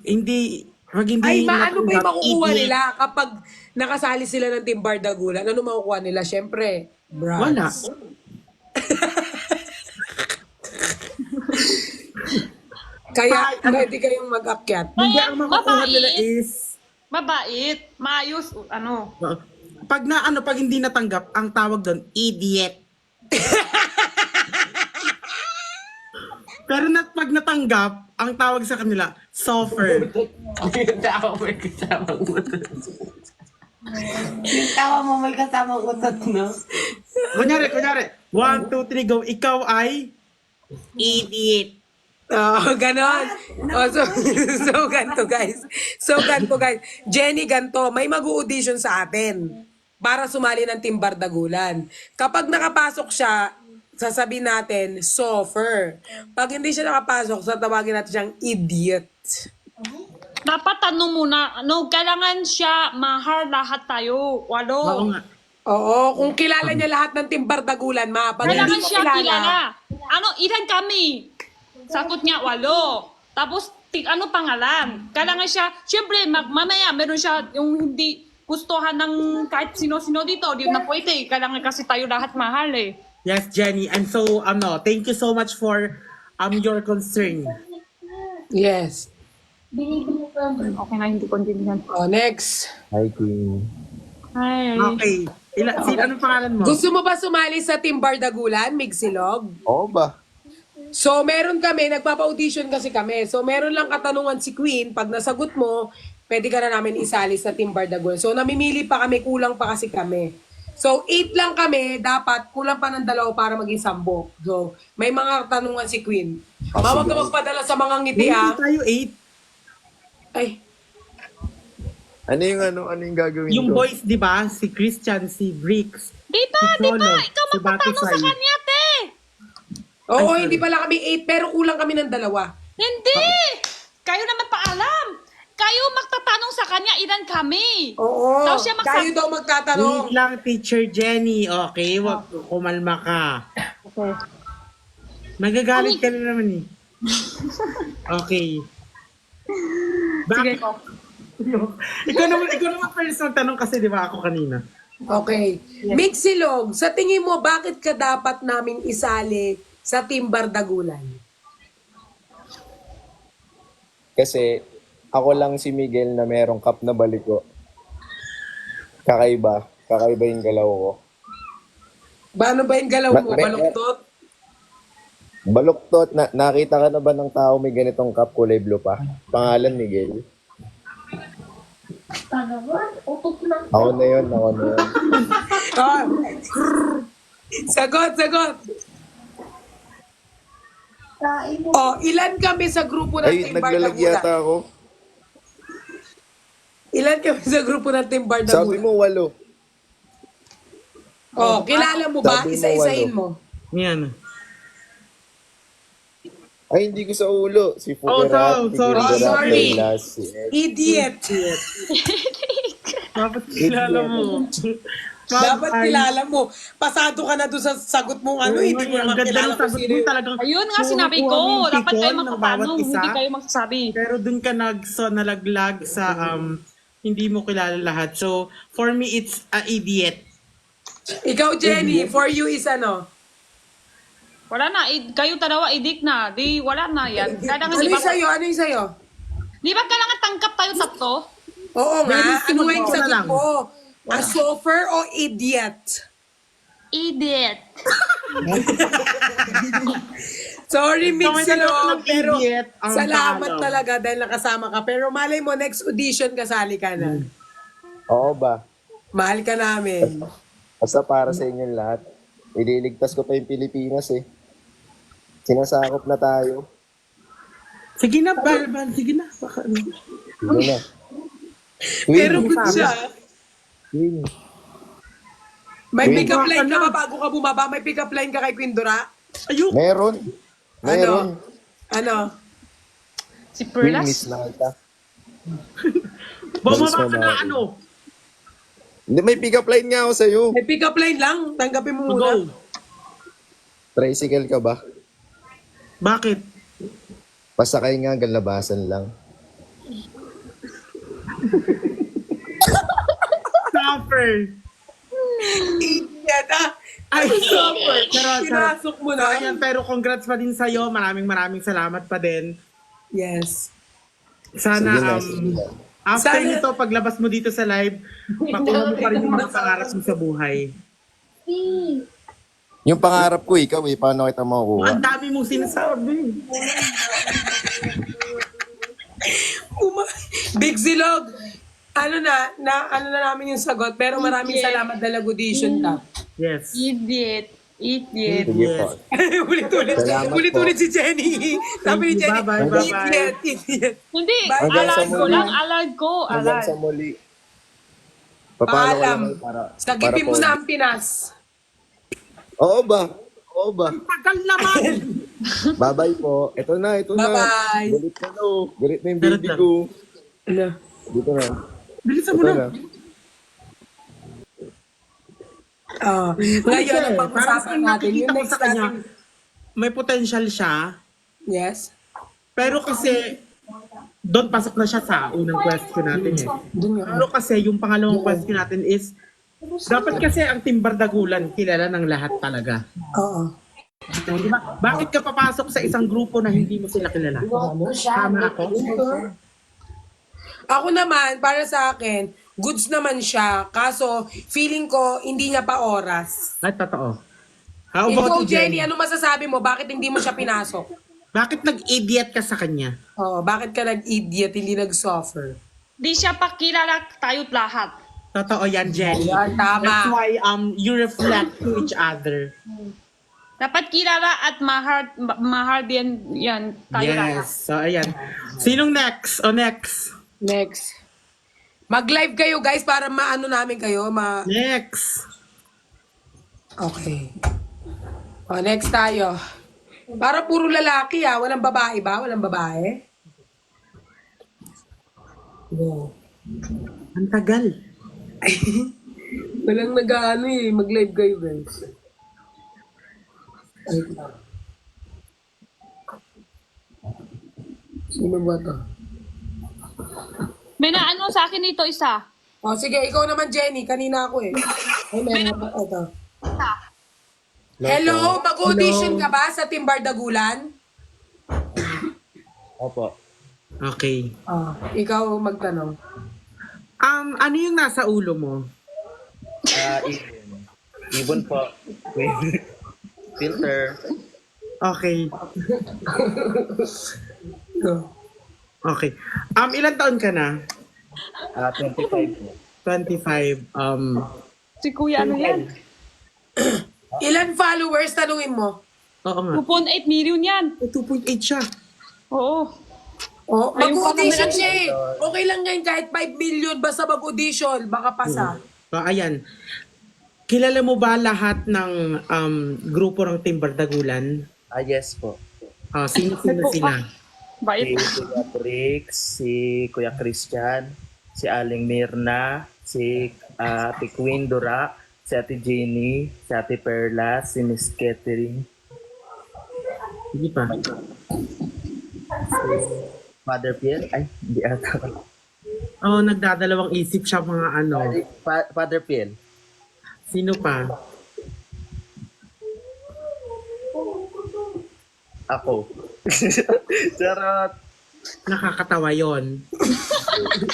hindi ay maano ba yung natanggap, makukuha idiot. nila kapag nakasali sila ng Team Bardagulan? Ano makukuha nila? Siyempre, bro. Wala. Kaya, pwede kayong mag-akyat. Hindi ang makukuha Babae. nila is Mabait, maayos, ano. pag hindi natanggap, ang tawag doon, idiot. Pero pag natanggap, ang tawag sa kanila, suffer. Yung tawa mo may kasamang utot, no? Kunyari. 1, 2, 3, go. Ikaw ay idiot. Oh, ganon. Oh, so ganito, guys. Jenny, ganito. May mag-audition sa atin para sumali ng Team Bardagulan. Kapag nakapasok siya, sasabihin natin, suffer. Pag hindi siya nakapasok, tawagin natin siyang idiot. Dapat tanong muna, ano, kailangan siya mahal lahat tayo. Oo Walo. nga. Oo, kung kilala niya lahat ng Team Bardagulan, ma. Pag Kailangan hindi mo siya kilala. Ano, ilan kami? Sagot niya, 8. Tapos, ano pangalan? Kailangan siya, syempre, mamaya, meron siya yung hindi gustuhan ng kahit sino-sino dito. Di na pwede. Kailangan kasi tayo lahat mahal eh. Yes, Jenny. And so, thank you so much for your concern. Yes. Okay na, hindi ko din. Oh, next. Hi. Okay. Anong pangalan mo? Gusto mo ba sumali sa Team Bardagulan, Migsilog? Oo ba? So, meron kami, nagpapa-audition kasi kami. So, meron lang katanungan si Queen. Pag nasagot mo, pwede ka na namin isali sa Team Bardagulan. So, namimili pa kami, kulang pa kasi kami. So, 8 lang kami, dapat kulang pa ng 2 para maging 10. So, may mga katanungan si Queen. Mawag ka magpadala sa mga ngiti, Hindi ha? tayo 8. Ay, Ano yung gagawin Yung ko? boys, di ba? Si Christian, si Bricks. Di ba? Si Cholo, Ikaw si magpatanong sa Batusay. kanya, te. oo, Ay, hindi pala kami 8, pero kulang kami ng 2. Hindi! Kayo naman paalam. Kayo magtatanong sa kanya, ilan kami. Oo, Daw siya kayo daw magtatanong. Wait lang, Teacher Jenny. Okay, wag kumalma ka. Okay. Nagagalit ka na naman eh. Okay. Bakit? ikaw naman first magtanong kasi di ba ako kanina. Okay. Migsilog, sa tingin mo, bakit ka dapat naming isali sa Team Bardagulan? Kasi ako lang si Miguel na merong cup na baliko. Kakaiba yung galaw ko. Paano ba yung galaw mo? Ba- Baluktot? Baluktot, nakita ka na ba ng tao may ganitong cup kulay blue pa? Pangalan Miguel. Ako na yun. Ah. Sagot. Oh, ilan kami sa grupo ng Ay, Team naglalag Bardagulan? yata ako. Ilan kami sa grupo ng Team Sabi Bardagulan? mo 8. Oh, kilala mo ba? Sabi mo, Isa-isahin mo. Yan. Ay, hindi ko sa ulo. Si Oh, Fugerat, si sorry. Gilderat, Sorry. Perlas, si Ed. Idiot. Dapat kilala mo. Dapat kilala mo. Pasado ka na doon sa sagot mong ano, hindi mo naman kilala kung sino yun. Ayun nga sinabi ko. Dapat kayo magpatanong, hindi kayo magsasabi. Pero dun ka nalaglag sa hindi mo kilala lahat. So, for me, it's a idiot. Ikaw, Jenny, for you is ano? Wala na, kayo dalawa, idik na. Di, wala na yan. Kailangan, Ano di ba, yung sa'yo? Ano yung sa'yo? di ba kailangan tangkap tayo tatlo? Oo nga. Realistic Ano nga yung mo, sagot lang. mo? A soffer o idiot? Idiot. Sorry, So, may dalawa Mixilog, ng pero idiot ang salamat talo. talaga dahil nakasama ka. Pero malay mo, next audition kasali ka na. Oo ba? Mahal ka namin. Basta para sa inyong lahat. Ililigtas ko pa yung Pilipinas eh. Sinasakop na tayo. Sige na, Balban. Sige na. Baka, Sige na. Pero good siya. Queen. May Queen. pick-up line ka ba bago ka bumaba? May pick-up line ka kay Queen Dora? ayun. Meron. Meron. Ano? Si Queen, Perlas? miss na kita. Bumaba ka na ano. Hindi, may pick-up line nga ako sa'yo. May pick-up line lang. Tanggapin mo muna. Go. Tricycle ka ba? Bakit? Pasakay nga, galabasan lang. Suffer. Idiot ah. Ay, suffer. Charot, charot. Pinasok mo So, na. ayan, pero congrats pa din sa'yo. Maraming salamat pa din. Yes. Sana, Sige na, sige na. after Sana- nito, paglabas mo dito sa live, makuha mo pa rin yung mga pangarap mo sa buhay. Yung pangarap ko, ikaw eh. Paano kita makukuha? Ang dami mong sinasabi. Big Zilog. Ano na namin yung sagot. Pero maraming salamat dahil nag-audition ka. Yes. Idiot. Idiot. Sige po. Ulit-ulit. Salamat Ulit-ulit si Jenny. Sabi ni you. Jenny, Bye-bye, bye-bye. idiot. Hindi, Hanggang sa alad ko muli. lang, alad ko, Hanggang alad. sa muli. Papalo ko Paalam. lang para... Sagipin mo para na ang Pinas. Oo ba? Oo ba? Tagal naman! Bye-bye po. Ito na, ito na. Bye-bye. Galit na no. Galit na yung Galit baby na. ko. Ano? Dito na. Bilisan mo Ito na. na. Ngayon, ang Parang pag-usapan natin, nakikita yung ko next sa kanya, natin. may potential siya, Yes? pero kasi doon pasok na siya sa unang question natin eh. Doon nga. Pero kasi yung pangalawang question natin is, dapat kasi ang Team Bardagulan kilala ng lahat talaga. Oo. Di ba? Bakit ka papasok sa isang grupo na hindi mo sila kilala? Tama ako? Ako naman, para sa akin, goods naman siya. Kaso, feeling ko, hindi niya pa oras. Ay, totoo. How about Ikaw, you, Jenny, ano masasabi mo? Bakit hindi mo siya pinasok? Bakit nag-idiot ka sa kanya? Oh, bakit ka nag-idiot, hindi nag-suffer? Di siya pa kilala tayo't lahat. Totoo yan, Jenny. Yan, tama. That's why you reflect to each other. Dapat kilala at mahal yan tayo lahat. Yes. So, ayan. Sinong next? O next? Next. Mag-live kayo, guys, para maano namin kayo. Next. Okay. O, next tayo. Para puro lalaki, ah. Walang babae ba? Walang babae? Go. Ang tagal. Walang nag-ano eh. Mag-live kayo, guys. Wait lang. Sino ba to? May naano sa akin dito isa. O, sige. Ikaw naman, Jenny. Kanina ako eh. Ay, meron pa. Ito. Hello? Mag-audition ka ba sa Team Bardagulan? Opo. Okay. Ikaw magtanong. Ano yung nasa ulo mo? Ibon po. Filter. Okay. Go. Okay. Ilan taon ka na? 25 po. 25. Si Kuya ano yan? Ilan followers? Tanungin mo. Oo nga. 2.8 million yan. 2.8 siya. Oo. Oh, Ayun pa mag-audition naman siya eh. Okay lang yan kahit 5 million basta mag-audition. Baka pasa. So, ayan. kilala mo ba lahat ng grupo ng Team Bardagulan? Yes po. Sino sila? Bait. Si Kuya Brix, si Kuya Christian, si Aling Mirna, si Ate Queen Dura, si Ate Jenny, si Ate Perla, si Miss Catherine, Sige pa. si Father Pierre. Ay, hindi ata. Nagdadalawang isip siya mga ano. Father Pierre. Sino pa? Ako. Charot. Nakakatawa yon.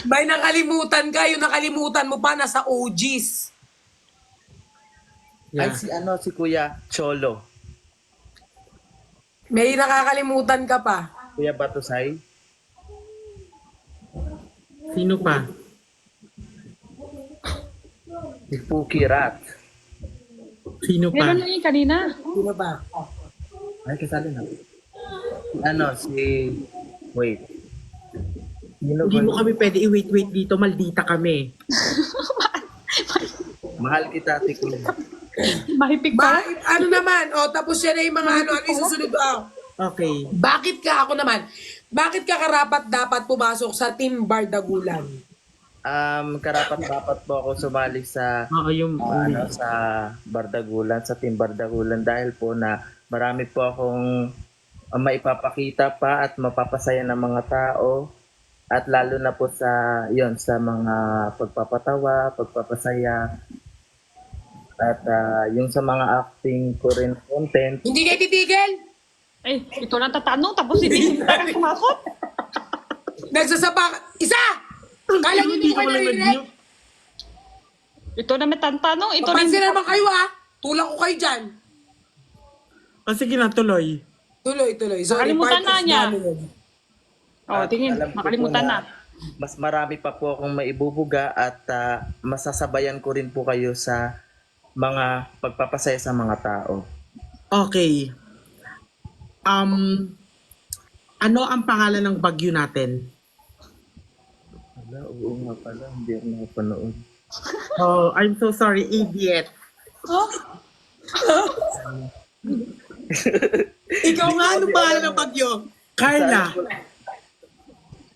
May nakalimutan ka, yung nakalimutan mo pa, nasa OGs. Ay, Yeah. si Kuya Cholo. May nakakalimutan ka pa. Kuya Batusay. Sino pa? Si Puki Rat. Sino pa? Meron na yun kanina. Sino ba? Ay, kasali na. Wait. Hindi mo kami pwede i-wait dito. Maldita kami. Mahal kita, Ate Queen. Mahipig pa. Ano naman? Tapos yan na yung mga ano yung susunod. Okay. Bakit ka karapat dapat pumasok sa Team Bardagulan? Karapat-dapat po ako sumali sa sa Bardagulan, sa Team Bardagulan dahil po na marami po akong maipapakita pa at mapapasaya ng mga tao at lalo na po sa mga pagpapatawa, pagpapasaya at yung sa mga acting ko rin content. Hindi kayo titigil? Ito lang tatanong tapos hindi ka sumakot. Nagsasapa. Isa! Kala nyo hindi ko narinig? Ito na may tantanong. Ito Papansin rin. naman kayo Tulak ko kayo dyan. Sige na, tuloy. Tuloy. Sorry, Nakalimutan na partners niya. namin. Tingin. Alam ko Makalimutan po na. Mas marami pa po akong maibubuga at masasabayan ko rin po kayo sa mga pagpapasaya sa mga tao. Okay. Ano ang pangalan ng bagyo natin? Oo nga pala, hindi ako nakapanood. I'm so sorry, idiot. Ikaw nga, ano pangalan ng bagyo? Carla.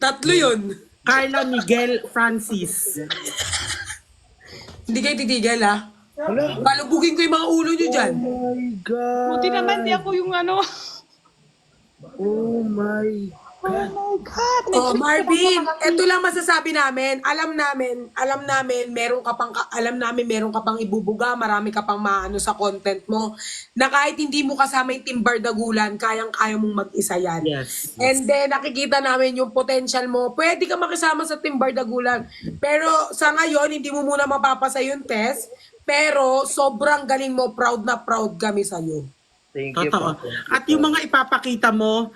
Tatlo yun. Carla Miguel Francis. Hindi kayo titigil Palubugin ko yung mga ulo nyo dyan. Oh my God! Buti naman di ako yung ano. Oh my God! Marvin, ito lang masasabi namin. Alam namin meron ka pang ibubuga, marami ka pang maano sa content mo. Na kahit hindi mo kasama yung Team Bardagulan, kayang-kaya mong mag-isa yan. Yes. And then nakikita namin yung potential mo. Pwede ka makisama sa Team Bardagulan. Pero sa ngayon, hindi mo muna mapapasa yung test. Pero sobrang galing mo, proud na proud kami sa'yo. Thank you Totoo. po. At yung mga ipapakita mo,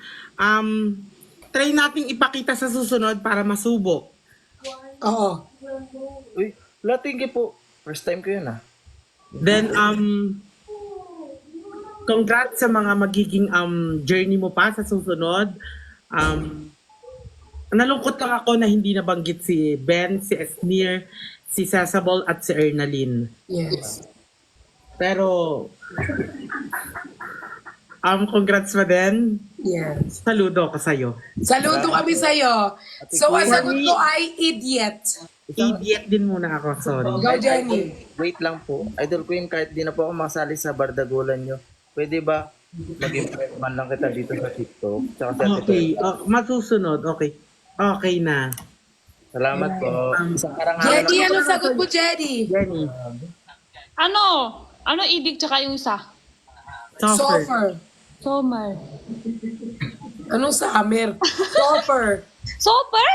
try nating ipakita sa susunod para masubo. Oo. Uy, thank you po. First time ko yun Then, congrats sa mga magiging journey mo pa sa susunod. Nalungkot lang ako na hindi nabanggit si Ben, si Esnir, si Sasabol at si Ernaline. Yes. Pero, congrats pa din. Yes. Saludo ko sa'yo. Saludo kami sa'yo. So, ang sagot ko ay idiot. Idiot din muna ako, sorry. Go, Jenny. Wait lang po. Idol Queen, kahit di na po ako masali sa Bardagulan nyo, pwede ba maging friend man lang kita dito sa TikTok? Tsaka sa Okay, masusunod. Okay. Okay na. Salamat po. Isang karangalan Jenny, anong sagot mo, Jenny? Jenny. Ano idig tsaka yung isa? Suffer. Summer. Anong summer? Suffer. Super?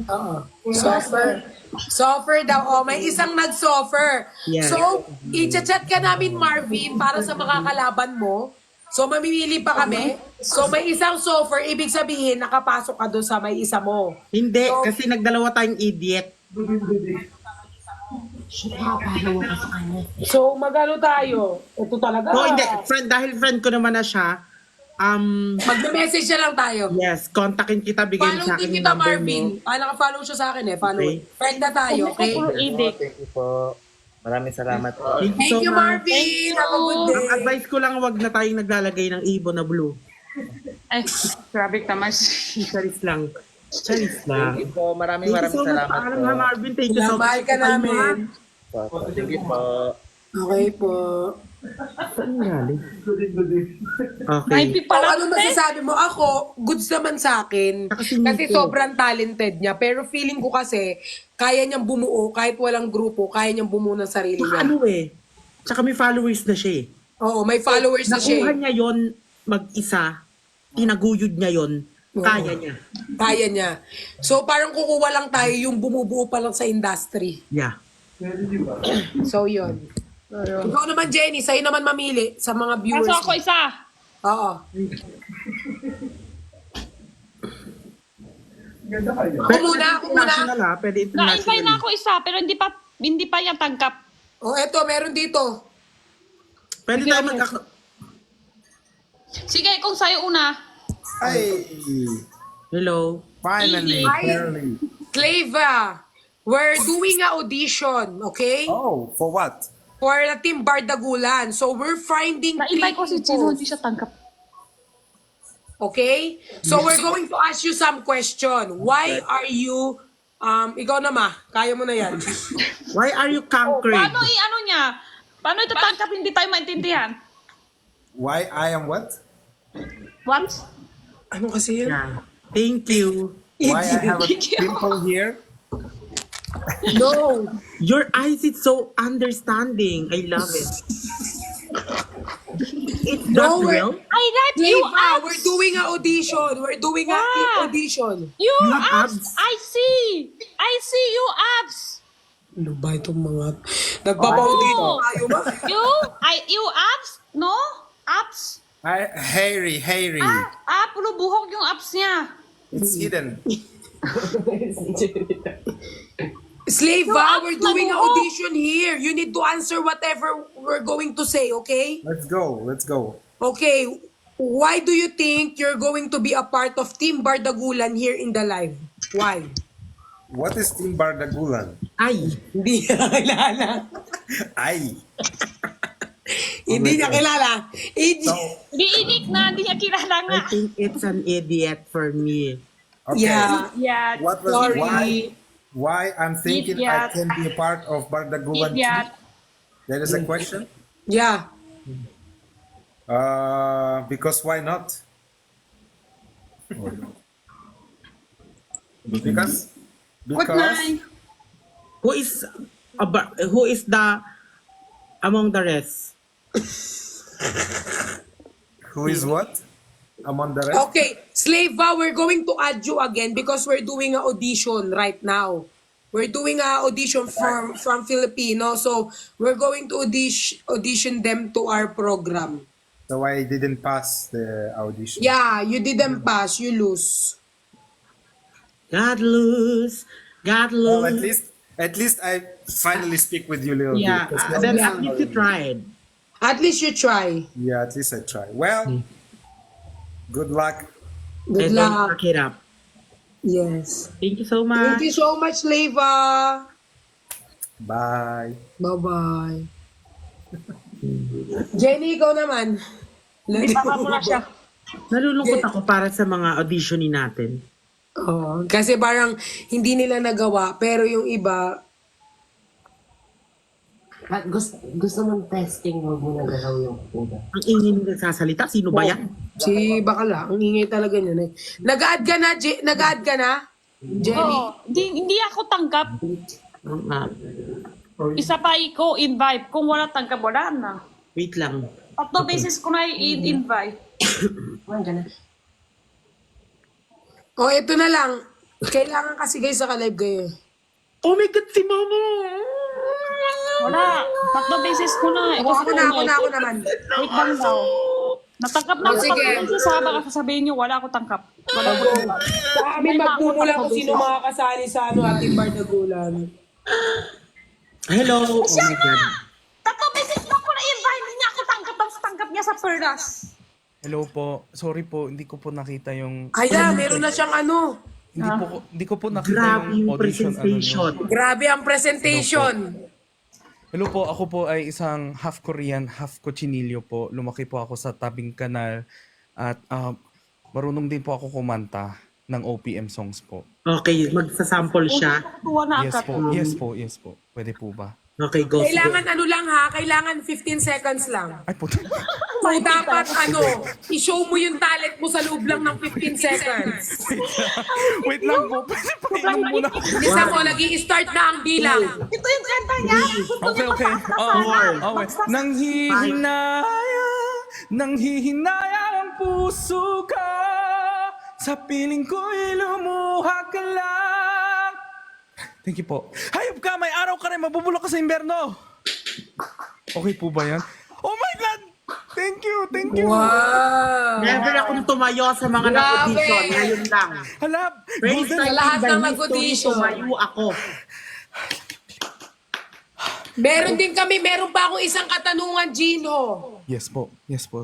Oo. Suffer. Suffer daw. May isang nag-suffer. Yes. So, i-chat ka namin, Marvin, para sa mga kalaban mo. So, mamimili pa kami. So, may isang suffer, ibig sabihin, nakapasok ka doon sa may isa mo. Hindi, kasi nagdalawa tayong idiot. So, magano tayo? Ito talaga. Hindi. Dahil friend ko naman na siya, Magme-message na lang tayo. yes, kontakin kita, bigyan Follow sa din akin yung kita, number Marvin. mo. Naka-follow siya sa akin Follow. Okay. Friend na tayo, okay? Puro idig. Thank you po. Maraming salamat po. Thank you Thank so you, much. Marvin. Have a good Ang day. advice ko lang, wag na tayong naglalagay ng ibon na blue. Ay, grabe naman. Charis lang. Charis lang. Thank you po. Maraming Thank you so much, salamat paalam po. ha, Marvin. Thank you so much. Mahal ka namin. Thank you po. Okay po. Saan galing? May Okay. Oh, ano masasabi mo? Ako, goods naman sa akin. Kasi Kasi Nico. sobrang talented niya. Pero feeling ko kasi, kaya niyang bumuo, kahit walang grupo, kaya niyang bumuo ng sarili niya. Ano eh. Tsaka may followers na siya eh. Oo, may followers na siya. Nakuha eh. niya yon mag-isa. Tinaguyod niya yon. Kaya niya. Kaya niya. So parang kukuha lang tayo yung bumubuo pa lang sa industry. Yeah. So yun. Ikaw naman, Jenny, sa'yo naman mamili sa mga viewers. Kaso ako isa. Oo. Pwede muna, ako muna. international ha. Pwede Na-invite na international. ako isa, pero hindi pa yan tangkap. Oh, eto, meron dito. Pwede tayo mag Sige, kung sa'yo una. Ay, Hello. finally, Hi. barely. Clava, we're doing a audition, okay? Oh, for what? For the Team Bardagulan. So we're finding Na-invite ko si Chino, hindi people, siya tangkap. okay? So we're going to ask you some question. Why are you, ikaw na ma, kaya mo na yan. Why are you conquered? Paano i-ano niya? Paano ito tangkap, hindi tayo maintindihan? Why I am what? What? Ano kasi yun? Yeah. Thank you. Why I have a pimple here? No. Your eyes is so understanding. I love it. It's not No, real. I like you Clava, abs. we're doing a audition. We're doing a Ah. audition. You have abs. abs. I see. I see you abs. Ano ba itong mga... Nagbabaw dito tayo ba? You abs? No? Abs? Hairy. Puro buhok yung abs niya. It's hidden. Slava, we're abs doing an mabuhok. audition here. You need to answer whatever we're going to say, okay? Let's go. Okay, why do you think you're going to be a part of Team Bardagulan here in the live? Why? What is Team Bardagulan? Ay. Hindi niya kilala. Ay. Hindi niya kilala. Di inik na, hindi niya kilala I nga. think it's an idiot for me. Okay. Yeah. Yeah. What was Sorry. why I'm thinking I Idiot. can be a part of Bardagulan Idiot. team? That is a question. Yeah. Because why not? Because Who is the among the rest? who is what among the rest? Okay, Slava, we're going to add you again because we're doing an audition right now. We're doing an audition from Filipino. So, we're going to audition them to our program. So I didn't pass the audition. Yeah, you didn't pass. You lose. God lose. God Well, lose. at least I finally speak with you, Lil. Yeah. Because Then Yeah. at least you tried. At least you try. yeah, at least I try. Well, good luck. Good And don't luck. fuck it up. Yes. Thank you so Thank much. you so much, Slava. Bye. Bye-bye. Jenny, ikaw naman. Baka mo na siya. Nalulungkot ako para sa mga auditionin natin. Oo, kasi parang hindi nila nagawa, pero yung iba, At gusto mong testing, huwag mo na galaw yung puda. Ang ingin nila sasalita. Sino ba yan? si Bakala, ang ingay talaga niya. Nag-add ka na, nag-add ka na? Jenny? Oo. Hindi ako tangkap. Isa pa i-invite. Kung wala tangkap, wala na. Wait lang. 3 beses ko na i-invite. Oh, ito na lang. Kailangan kasi guys sa ka-live kayo. Oh my God, si Mama! Wala. 3 beses ko na. Ako naman. Wait lang daw. Natangkap na ako Sige. 3 beses ha. Baka sasabihin niyo, wala ako tangkap. Wala ako tangkap. Sa amin magmumula kung sino makakasali sa ating Bardagulan. Hello. Oh my God. 3 beses lang ko na-invite. Hindi niya ako tangkap. Tapos tangkap niya sa Perlas. Hello po. Sorry po, hindi ko po nakita yung Kaya, meron na siyang ano. hindi ko po nakita Grabe yung yung audition presentation. Grabe ang presentation. Hello po, ako po ay isang half Korean, half Cochinillo po. Lumaki po ako sa tabing kanal at marunong din po ako kumanta ng OPM songs po. Okay, magsasample siya. Tuwa na Yes ka. po, yes po, yes po. Pwede po ba? Okay, go. Kailangan ano lang ha, kailangan 15 seconds lang. Ay po. So dapat i-show mo yung talent mo sa loob lang ng 15 seconds. Wait lang po. Pwede pa inom muna ako. Isa mo, nag-i-start na ang bilang. Ito yung kanta niya. Okay, okay. Okay. Nanghihinaya ang puso ka. Sa piling ko'y lumuha ka lang. Thank you po. Hayop ka, may araw ka rin, mabubulok ka sa imberno. Okay po ba yan? Oh my God! Thank you, thank you. Wow! Never akong tumayo sa mga Grabe. nag-audition. Ngayon lang. Hala, First golden. time lahat in the ng history, nag-audition. tumayo ako. Meron pa akong isang katanungan, Gino. Yes po,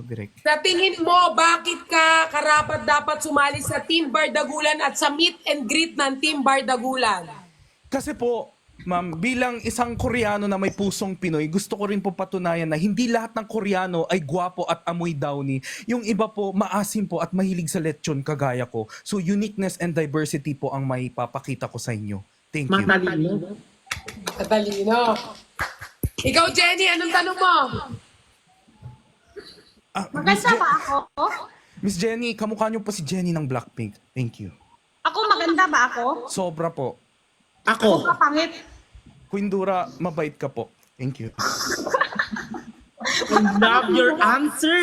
direct. Sa tingin mo, bakit ka karapat dapat sumali sa Team Bardagulan at sa meet and greet ng Team Bardagulan? Kasi po, ma'am, bilang isang Koreano na may pusong Pinoy, gusto ko rin po patunayan na hindi lahat ng Koreano ay gwapo at amoy downy. Yung iba po, maasim po at mahilig sa lechon kagaya ko. So uniqueness and diversity po ang may papakita ko sa inyo. Thank you. Matalino. Katalino. Ikaw, Jenny, anong tanong mo? Maganda ba ako? Miss Jenny, kamukha niyo po si Jenny ng Blackpink. Thank you. Ako maganda ba ako? Sobra po. Ako. Kapangit. Queen Dura, mabait ka po. Thank you. I love your answer.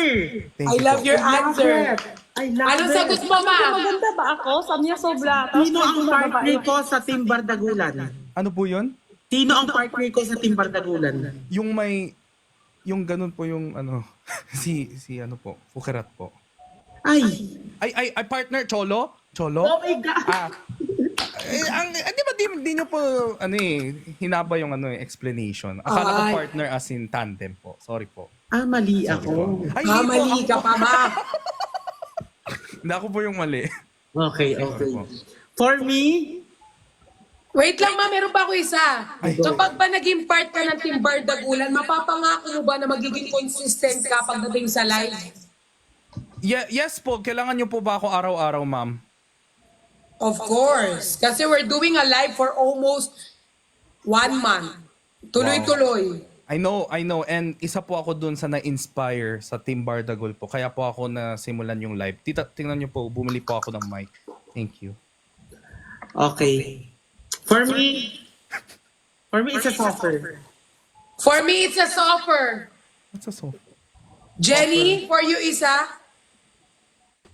Thank I you love po. your answer. I love Anong it. sagot mo, ma? Maganda ba ako? Sabi niya sobra. Sino ang partner ko sa Team Bardagulan? Ano po yun? Sino ang partner ko sa Team Bardagulan? Yung ganun po yung ano, si ano po, Fukerat po. Ay. Ay, partner, Cholo? Cholo? Oh my God. Di ba di nyo po, hinaba yung explanation. Akala ko Ay. partner as in tandem po. Sorry po. Mali ako. Ay, hindi po. Mali ka pa, ma. Hindi ako po yung mali. Okay. For me, Wait lang, ma. Meron pa ako isa. Kapag ba naging part ka ng Team Bardagulan, mapapangako mo ba na magiging consistent ka pagdating sa live? Yes po, kailangan nyo po ba ako araw-araw, ma'am? Of course. Kasi we're doing a live for almost 1 month. Tuloy-tuloy. I know. And isa po ako dun sa na-inspire sa Team Bardagul po. Kaya po ako na simulan yung live. Tingnan nyo po, bumili po ako ng mic. Thank you. okay. For me, it's a softer. For me, it's a soffer. What's a soft? Jenny, for you, isa?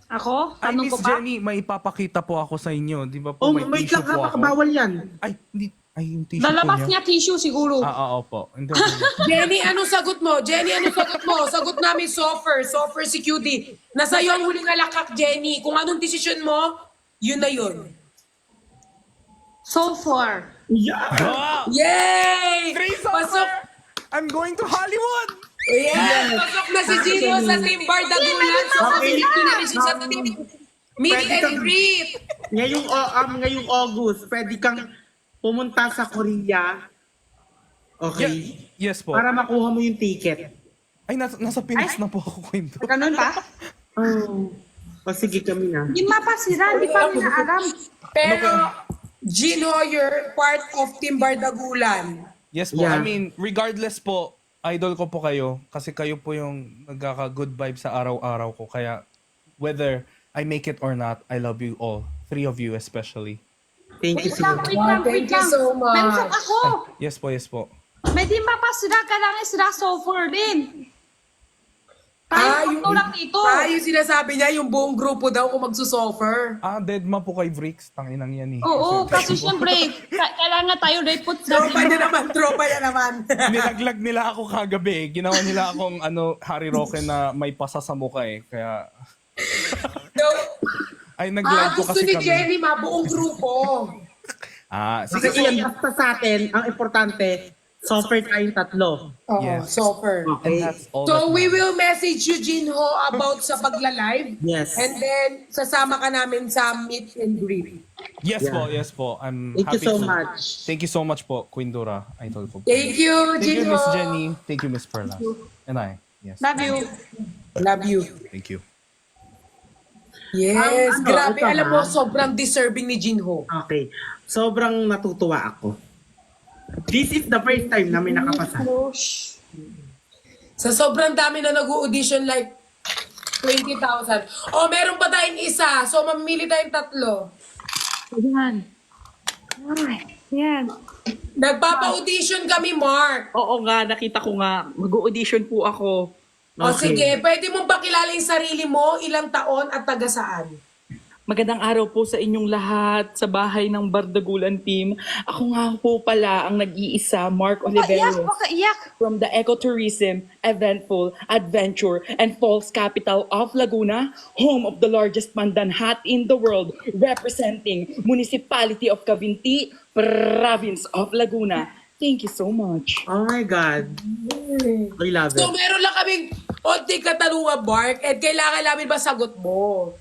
Ako? Ay, Tanong ko Miss ba? Jenny, may ipapakita po ako sa inyo. Di ba po Oh, may wait tissue lang po ha, ako? bawal yan. Ay, hindi. Ay, yung tissue Lalabas po niya tissue siguro. opo. Hindi, okay. Jenny, anong sagot mo? Sagot namin soffer. Soffer si QD. Nasa iyo ang huling alakak, Jenny. Kung anong desisyon mo, yun na yun. So far. Wow! Yay! Three Pasok! summer! I'm going to Hollywood! Yes! Pasok na si Gino sa Team Bardagulan. So, papilit ko na rin siya sa Team Meet and Greet. Ngayong August, pwede kang pumunta sa Korea. Okay. Yes po. Para makuha mo yung ticket. Ay, nasa Pinas na po ako kwento. Ganun ba? Oh. O sige kami na. Hindi mapasira, hindi pa rin alam. Pero, Gino, you're part of Team Bardagulan. Yes po. Yeah. I mean, regardless po, idol ko po kayo. Kasi kayo po yung nagkaka-good vibe sa araw-araw ko. Kaya, whether I make it or not, I love you all. 3 of you especially. Thank you Wait so lang, much. wait lang, Thank wait you lang. so much. Mention ako. Yes po. May di mapasira ka lang sila so far din. Tayo lang dito. Yung sinasabi niya, yung buong grupo daw kung magsusuffer. Dead ma po kay Vrix. Tanginang yan eh. Oo, kasi syempre, kailangan tayo report sa Tropa niya naman. Nilaglag nila ako kagabi. Ginawa nila akong Harry Roque na may pasa sa mukha eh. Kaya, ay nag-live po Gusto kasi ni kami. Jenny, buong grupo. Sige Kasi yan, basta sa atin, ang importante, Suffer tayong tatlo. Oo, Yes. suffer. Okay. That's all So that we matters. will message you, Jinho, about sa pagla-live. Yes. And then, sasama ka namin sa meet and greet. Yes Yeah. po, yes po. I'm Thank you happy so to. much. Thank you so much po, Queen Dora. Idol po. Thank you, Thank you, Jinho. Miss Jenny. Thank you, Miss Perla. And I. Yes. Love you. Love you. Thank you. Yes, grabe. ito, Alam mo, ha? sobrang deserving ni Jinho. Okay. Sobrang natutuwa ako. This is the first time na may nakapasa. Sa sobrang dami na nag-audition, like 20,000. Oh, meron pa tayong isa. So, mamili tayong tatlo. Yan. Yan. Nagpapa-audition kami, Mark. Oo nga, nakita ko nga. Mag-audition po ako. O sige, pwede mong pakilala yung sarili mo, ilang taon at taga saan? Magandang araw po sa inyong lahat sa bahay ng Bardagulan team. Ako nga po pala ang nag-iisa, Mark Oliveros. From the Ecotourism, Eventful, Adventure, and Falls capital of Laguna, home of the largest pandan hat in the world, representing Municipality of Cavinti, Province of Laguna. Thank you so much. Oh my God. I love So, it. meron lang kaming konting katanungan, Mark, at kailangan namin masagot mo.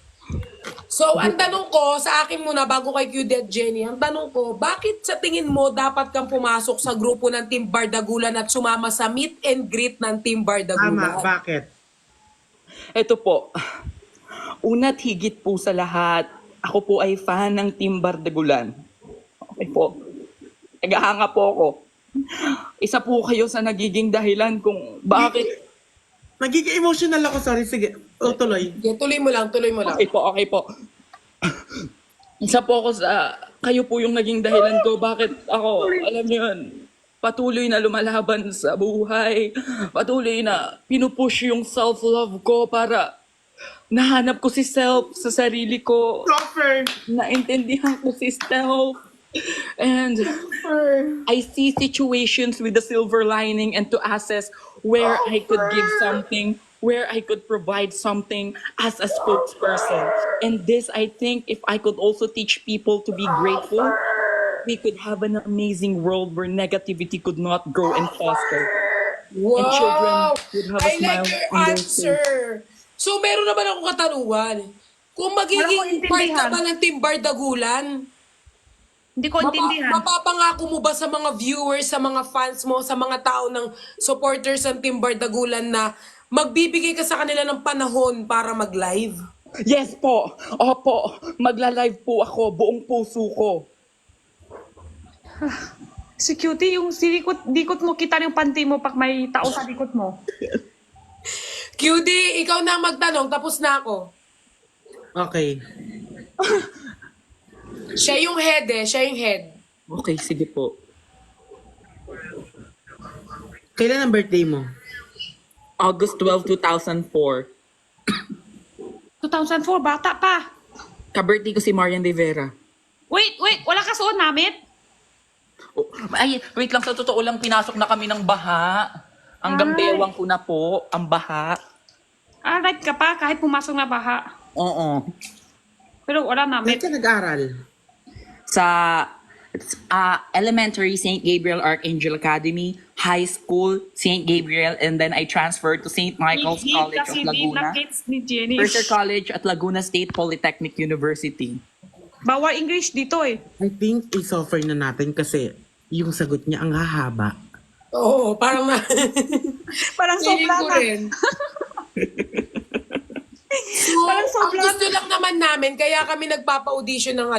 So, ang tanong ko, sa akin muna, bago kay QD at Jenny, ang tanong ko, bakit sa tingin mo dapat kang pumasok sa grupo ng Team Bardagulan at sumama sa meet and greet ng Team Bardagulan? Tama, bakit? Ito po, una't higit po sa lahat, ako po ay fan ng Team Bardagulan. Okay po. Nagahanga po ako. Isa po kayo sa nagiging dahilan kung bakit. Nagiging emotional ako, sorry. Sige, tuloy. Yeah, tuloy mo lang, tuloy mo lang. Okay po, okay po. Isa po ako sa, kayo po yung naging dahilan ko bakit ako, alam niyo yun, patuloy na lumalaban sa buhay, patuloy na pinupush yung self-love ko para nahanap ko si self sa sarili ko. Suffer. Naintindihan ko si self. And I see situations with the silver lining and to assess where I could give something, where I could provide something as a spokesperson. And this, I think, if I could also teach people to be grateful, we could have an amazing world where negativity could not grow and foster. Wow! And children would have a I smile like your on their answer. So, meron naman akong katanungan. Kung Wala magiging akong part intindihan. ka ba ng Team Bardagulan, Hindi ko intindihan. mapapangako mo ba sa mga viewers, sa mga fans mo, sa mga tao ng supporters ng Team Bardagulan na magbibigay ka sa kanila ng panahon para mag-live? Yes po. Opo. Magla-live po ako. Buong puso ko. Si Cutie, yung dikot mo, kita yung panty mo pag may tao sa likod mo. QD, ikaw na magtanong, tapos na ako. Okay. Siya yung head siya yung head. Okay, sige po. Kailan ang birthday mo? August 12, 2004. 2004, bata pa. Ka-birthday ko si Marian Rivera. Wait, wala ka suot namin? Oh, ay, wait lang. Sa totoo lang, pinasok na kami ng baha. Hanggang bewang ko na po, ang baha. Right ka pa, kahit pumasok na baha. Oo. Pero wala namin. Saan ka nag-aral? Sa elementary, St. Gabriel Archangel Academy, high school, St. Gabriel, and then I transferred to St. Michael's College of Kasi di Laguna. nakits ni Jenny. Mercer College at Laguna State Polytechnic University. Bawal English dito eh. I think i-suffer na natin kasi yung sagot niya ang hahaba. Oo, parang na. Parang Feeling sobra ko na. rin. So, ang gusto lang naman namin, kaya kami nagpapa-audition ng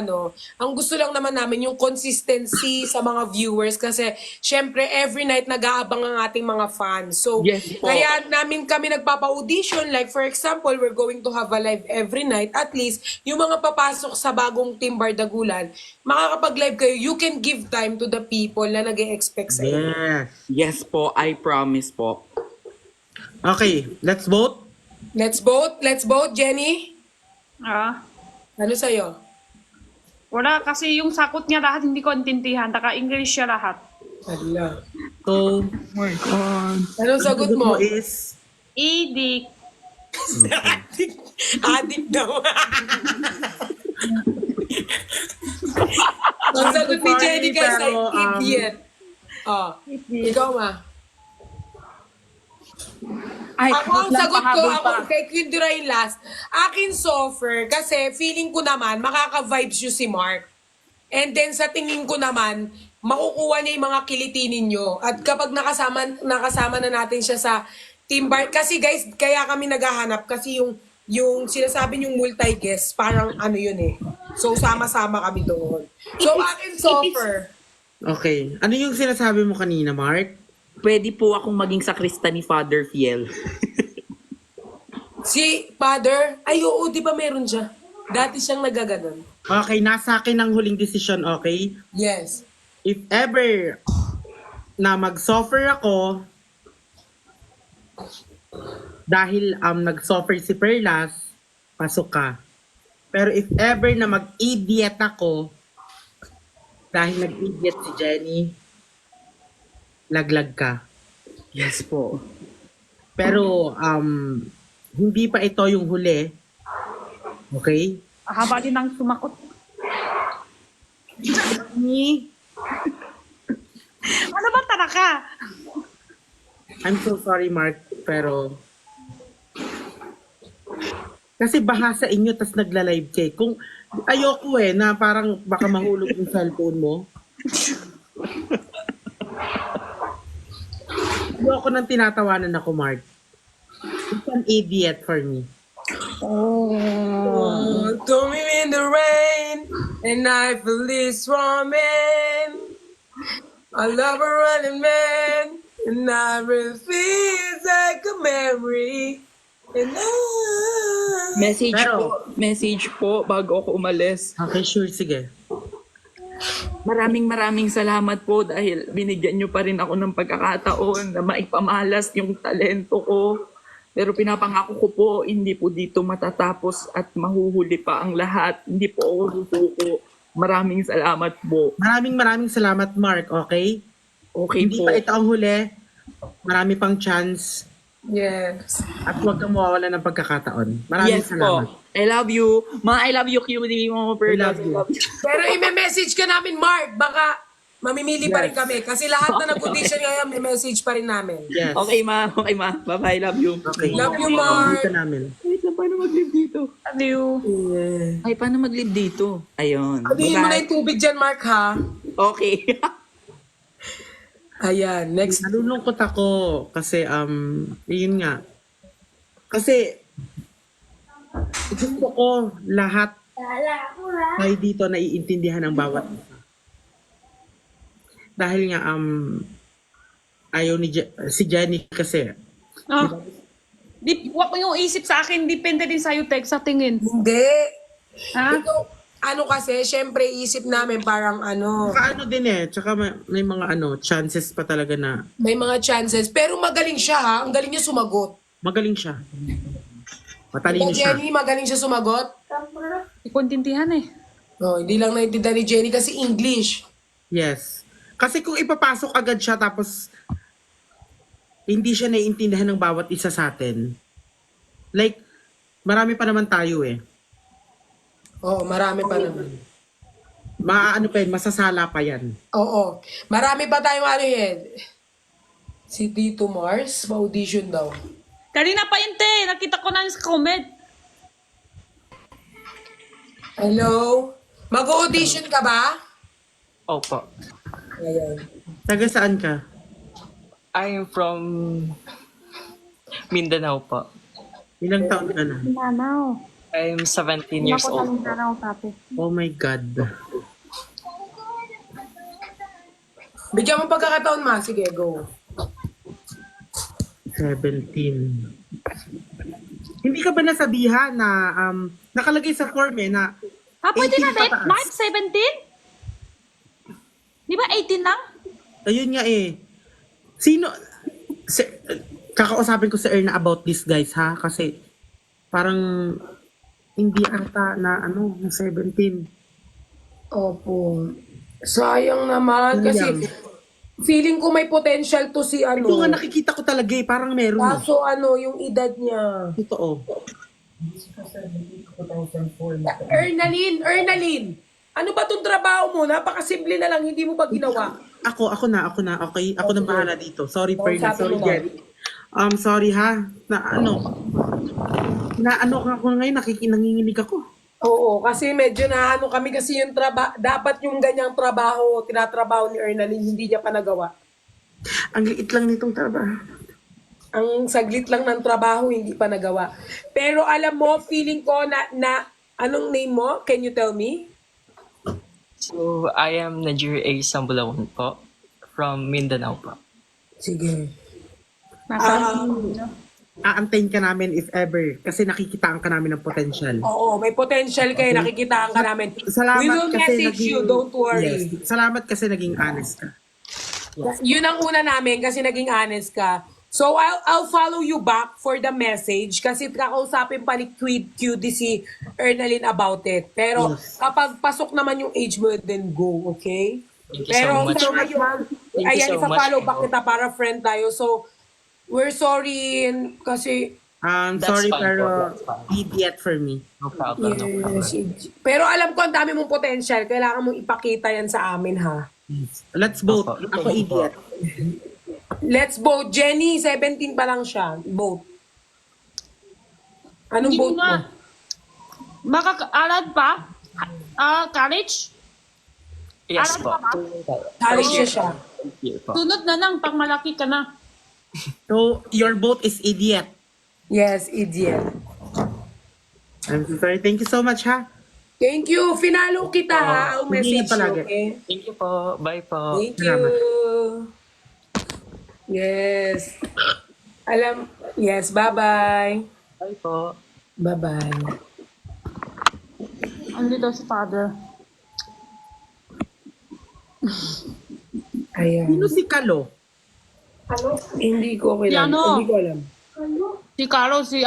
ang gusto lang naman namin yung consistency sa mga viewers kasi syempre every night nag-aabang ang ating mga fans. So, Yes po. kaya kami nagpapa-audition, like for example, we're going to have a live every night. At least, yung mga papasok sa bagong Team Bardagulan, makakapag-live kayo, you can give time to the people na nag-e-expect sa inyo. Yes. Yes po, I promise po. Okay, let's vote. Let's vote. Let's vote, Jenny. Ano sa'yo? Wala, kasi yung sakot niya lahat hindi ko intindihan. Taka-English siya lahat. Hala. So, oh my God. Anong sagot mo? Is Idik. Adik daw. Ang sagot ni Jenny guys ay Pero, idiot. Ikaw, ma. Ay, Ako ang sagot ko, pahabol ako kay Queen Durain last. Akin soffer kasi feeling ko naman makaka-vibes yun si Mark. And then sa tingin ko naman, makukuha niya yung mga kiliti ninyo. At kapag nakasama na natin siya sa Team Bar, kasi guys, kaya kami naghahanap kasi yung sinasabi yung multi-guest, parang ano yun eh. So sama-sama kami doon. So akin soffer. Okay. Ano yung sinasabi mo kanina, Mark? Pwede po akong maging sakrista ni Father Fiel. Si Father, ay oo, di ba meron siya? Dati siyang nagaganon. Okay, nasa akin ang huling desisyon, okay? Yes. If ever na mag-suffer ako dahil nag-suffer si Perlas, pasok ka. Pero if ever na mag-idiot ako dahil nag-idiot si Jenny, laglag ka. Yes po. Pero hindi pa ito yung huli. Okay? Haba din ang sumakot. Jenny, Ano ba taraka? I'm so sorry, Mark, pero kasi baha sa inyo tas nagla-live check. Kung ayoko na parang baka mahulog yung cellphone mo. Ayoko nang tinatawanan ako, Mark. It's an idiot for me. Oh, throw me in the rain, and I feel this woman. I love a running man, and I really feels like a memory. And Message po bago ako umalis. Okay, sure, sige. Maraming salamat po dahil binigyan nyo pa rin ako ng pagkakataon na maipamalas yung talento ko. Pero pinapangako ko po, hindi po dito matatapos at mahuhuli pa ang lahat. Hindi po ako susuko. Maraming salamat po. Maraming salamat, Mark, okay? Okay hindi po. pa ito ang huli. Marami pang chance. yes. At huwag kang mawawala ng pagkakataon. Maraming Yes salamat. po. I love you. I love you, cutie. Mga Perlas. I love you. Pero i-message ka namin, Mark. Baka mamimili pa rin kami. Kasi lahat na nag-audition ngayon, may message pa rin namin. Yes. Okay, ma. Okay, ma. Bye-bye. Love you. Okay. Love you, Mark. Dito namin. Wait lang, paano mag-live dito? Love you. Ay, paano mag-live dito? Ayun. Sabihin mo na Bye-bye. yung tubig dyan, Mark, ha? Okay. Ayan, next. Nalulungkot ako kasi yun nga. Kasi gusto ko lahat tayo dito naiintindihan ang bawat isa. Dahil nga ayaw ni si Jenny kasi. Wag mo yung isip sa akin, depende din sa'yo, Tek, sa tingin. Hindi. Ha? Ito, ano kasi, syempre isip namin parang ano, Saka din tsaka may mga chances pa talaga na may mga chances. Pero magaling siya ha, ang galing niya sumagot. magaling siya. Diba, Matalino siya. Jenny, magaling siya sumagot? Ikontintihan eh. No, hindi lang naintindihan ni Jenny kasi English. Yes. Kasi kung ipapasok agad siya tapos hindi siya naiintindihan ng bawat isa sa atin. Like, marami pa naman tayo Oo, marami pa naman. Masasala pa yan. Oo, marami pa tayong ano yan. Si Tito Mars, ma-audition daw. Kanina pa yun, te. Nakita ko na yung sa comment. Hello? Mag-audition ka ba? Opo. Ayan. Taga saan ka? I'm from Mindanao po. Ilang taon ka na? Mindanao. I'm 17 years old. Mindanao, tape. Oh my God. Bigyan mo pagkakataon, ma. Sige, go. 17. Hindi ka ba nasabihan na nakalagay sa form na Pwede 18 na, Tek. pataas? Mark, 17? Di ba 18 lang? Ayun nga Sino? Kakausapin ko si Erna about this, guys, ha? Kasi parang hindi ata na 17. Opo. Sayang naman. Kasi feeling ko may potential to si ano. Ito nga nakikita ko talaga parang meron. Kaso yung edad niya. Totoo. Ernalyn! Ano ba tong trabaho mo? Napakasimple na lang, hindi mo ba ginawa? Ako na. Okay, ako na bahala dito. Sorry, Fernan. sabi Sorry, mo na. Jen. Sorry ha. Ako ngayon, nanginginig ako. Oo, kasi medyo na ano kami kasi yung dapat yung ganyang trabaho, tinatrabaho ni Ernalyn, hindi niya pa nagawa. Ang liit lang nitong trabaho. Ang saglit lang ng trabaho, hindi pa nagawa. Pero alam mo, feeling ko na anong name mo? Can you tell me? So, I am Najir A. Sambulawan po. From Mindanao po. Sige. Aantayin ka namin if ever. Kasi nakikitaan ka namin ng potential. Oo, may potential kayo, nakikitaan ka namin. Salamat We will kasi message you, don't worry. Yes. Salamat kasi naging honest ka. Yun ang una namin kasi naging honest ka. So, I'll follow you back for the message kasi kakausapin pa ni QD si Ernalyn about it. Pero kapag pasok naman yung age mo, then go, okay? Thank you Pero so much. Thank you ayan, so ipa-follow much. back kita para friend tayo. So, we're sorry kasi That's Sorry, fine pero po, that's fine. idiot for me. No problem, no problem. yes, pero alam ko ang dami mong potential. Kailangan mong ipakita yan sa amin, ha? Let's vote. Ako idiot. Let's vote. Jenny, 17 pa lang siya. Vote. Anong Hindi vote mo? nga. Makakaaral pa? College? Yes Alam po. ka ba? College na siya. Year po. Sunod na lang pag malaki ka na. So, your vote is idiot. Yes, idiot. I'm so sorry. Thank you so much, ha? Thank you. Finalo kita, ha? I'll Hindi message na palagi. you, okay? Thank you po. Bye po. Thank you. Yes. Yes, bye-bye. Bye po. Bye-bye. Andito si father. Ayan. Sino si Kalo? Hindi ko Si kilala. ano? Hindi ko alam. Si Carlo, si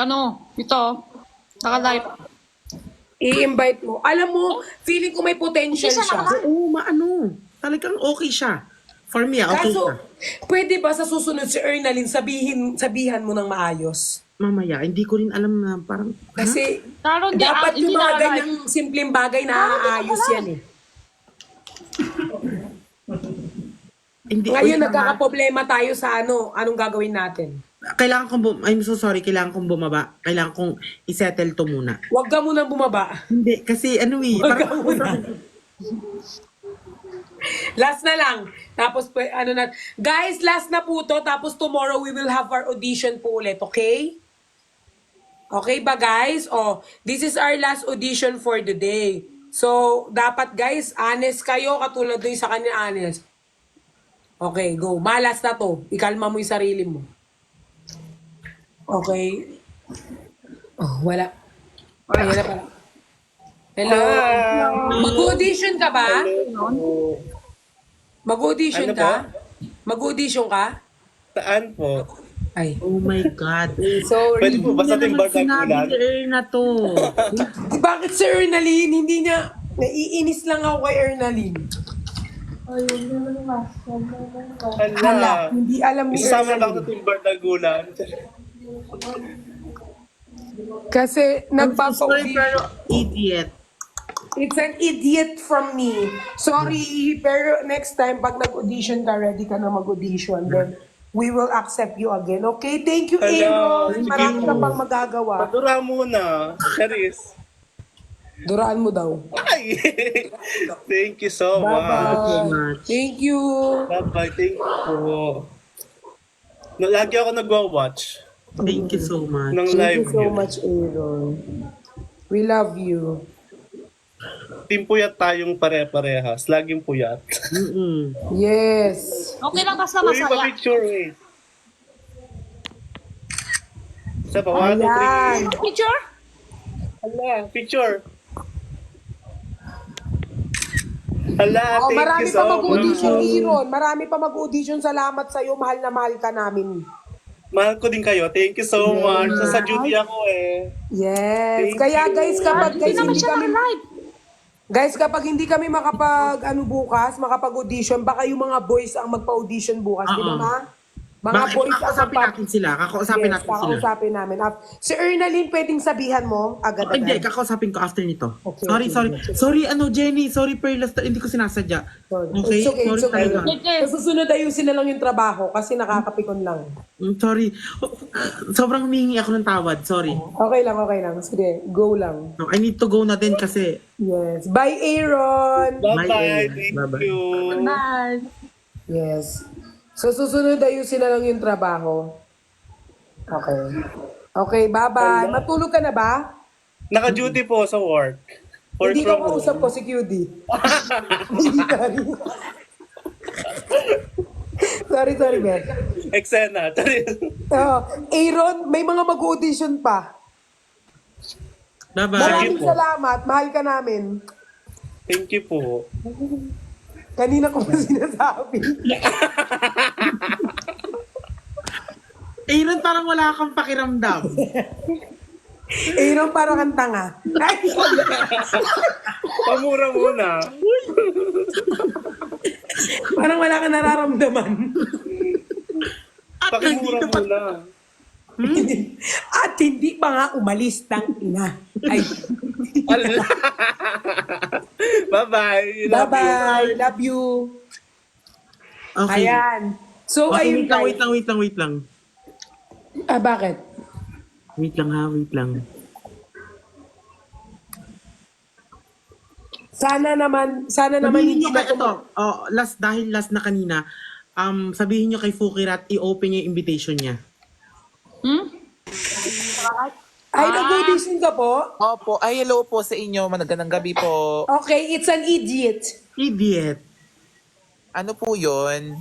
ito. Naka-live. I-invite mo. Alam mo, feeling ko may potential Hindi siya siya. Oo, talagang okay siya. For me, okay Kaso, siya. pwede ba sa susunod si Ernalyn sabihan mo ng maayos? Mamaya, hindi ko rin alam na parang... Kasi Carlo, dapat yung hindi mga naka-live. ganyang simpleng bagay na aayos yan eh. Hindi, Ngayon Uy, nagkakaproblema tayo sa anong gagawin natin. kailangan kong I'm so sorry, kailangan kong bumaba. Kailangan kong isettle to muna. Huwag ka munang bumaba. Hindi, kasi Huwag ka muna. Last na lang. Tapos, guys, last na po to. Tapos tomorrow we will have our audition po ulit, okay? Okay ba, guys? This is our last audition for the day. So, dapat, guys, honest kayo, katulad doon sa kanya, honest. Okay, go. Malas na to. Ikalma mo yung sarili mo. Okay. Wala. Ayan na pala. Hello. Mag-audition ka ba? Mag-audition Ano ka? Mag-audition ka? Saan po? Ay. Oh my God. Sorry. Pwede po ba sa timbar ng ulan? na to. Bakit si Ernalyn? Hindi niya... Naiinis lang ako kay Ernalyn. Hala, hindi alam ni Isama lang Ernalyn. sa timbar ng ulan. Kasi Sorry, nagpapa-audition. pero idiot. It's an idiot from me. Sorry, pero next time, pag nag-audition ka, ready ka na mag-audition, then we will accept you again. Okay? Thank you, Hello. Aaron. Marami ka pang magagawa. Padura muna. Charis. Duraan mo daw. Ay! Thank you so much. Bye-bye. Thank you. Bye-bye. Thank you po. Lagi ako nagwa-watch Thank you so much. ng Thank live you so niyo. much, Aaron. We love you. Team puyat tayong pare-parehas. Laging puyat. Yes. Okay lang basta Uy, masaya. pa-picture eh. Isa pa, 1, 2, 3. Picture? Hala, picture. Hala, thank Marami you pa so mag-audition, much. Aaron. Marami pa mag-audition. Salamat sa'yo. Mahal na mahal ka namin. Mahal ko din kayo. Thank you so much. Sa duty ako eh. Yes. Thank Kaya you. guys, kapag guys, Hindi naman hindi siya kami naka-live. Guys, kapag hindi kami makapag bukas, makapag-audition, baka yung mga boys ang magpa-audition bukas, di ba, ma? Mga Bakit? boys Kakausapin natin sila. Kakausapin natin sila. kakausapin namin. Si Ernaline, pwedeng sabihan mo agad-agad. Hindi, kakausapin ko after nito. Okay, Sorry, okay. sorry. Sorry, Jenny. Sorry, Perlas. Hindi ko sinasadya. Okay? It's okay, it's Sorry okay. talaga. Sa susunod, ayusin na lang yung trabaho kasi nakakapikon lang. Sorry. Sobrang humingi ako ng tawad. Sorry. Okay lang. Sige, go lang. I need to go na din kasi. Yes. Bye, Aaron! Bye-bye. Thank Bye-bye. you. Bye. Yes. So, susunod, ayusin na lang yung trabaho. Okay. Okay, bye-bye. Matulog ka na ba? Naka-duty po sa work. Work Hindi ka from home. kausap ko si QD. sorry, Ben. Eksena. Aaron, may mga mag-audition pa. Bye-bye. Maraming salamat. Mahal ka namin. Thank you po. Kanina ko pa sinasabi. Aaron, parang wala kang pakiramdam. Aaron, parang kang tanga. Pamura muna. Parang wala kang nararamdaman. Pakimura muna. At hindi pa nga umalis ng ina. Ay. Bye-bye. Bye-bye. Love you. Okay. Ayan. So, Okay, ayun guys. wait lang. Bakit? Wait lang. Sana naman Sabihin hindi nyo na kay ito, dahil last na kanina, sabihin nyo kay Fukirat, i-open niya yung invitation niya. Ay, nag-audition ka po? Opo. Ay, hello po sa inyo. Magandang gabi po. Okay, it's an idiot. Idiot. Ano po yun?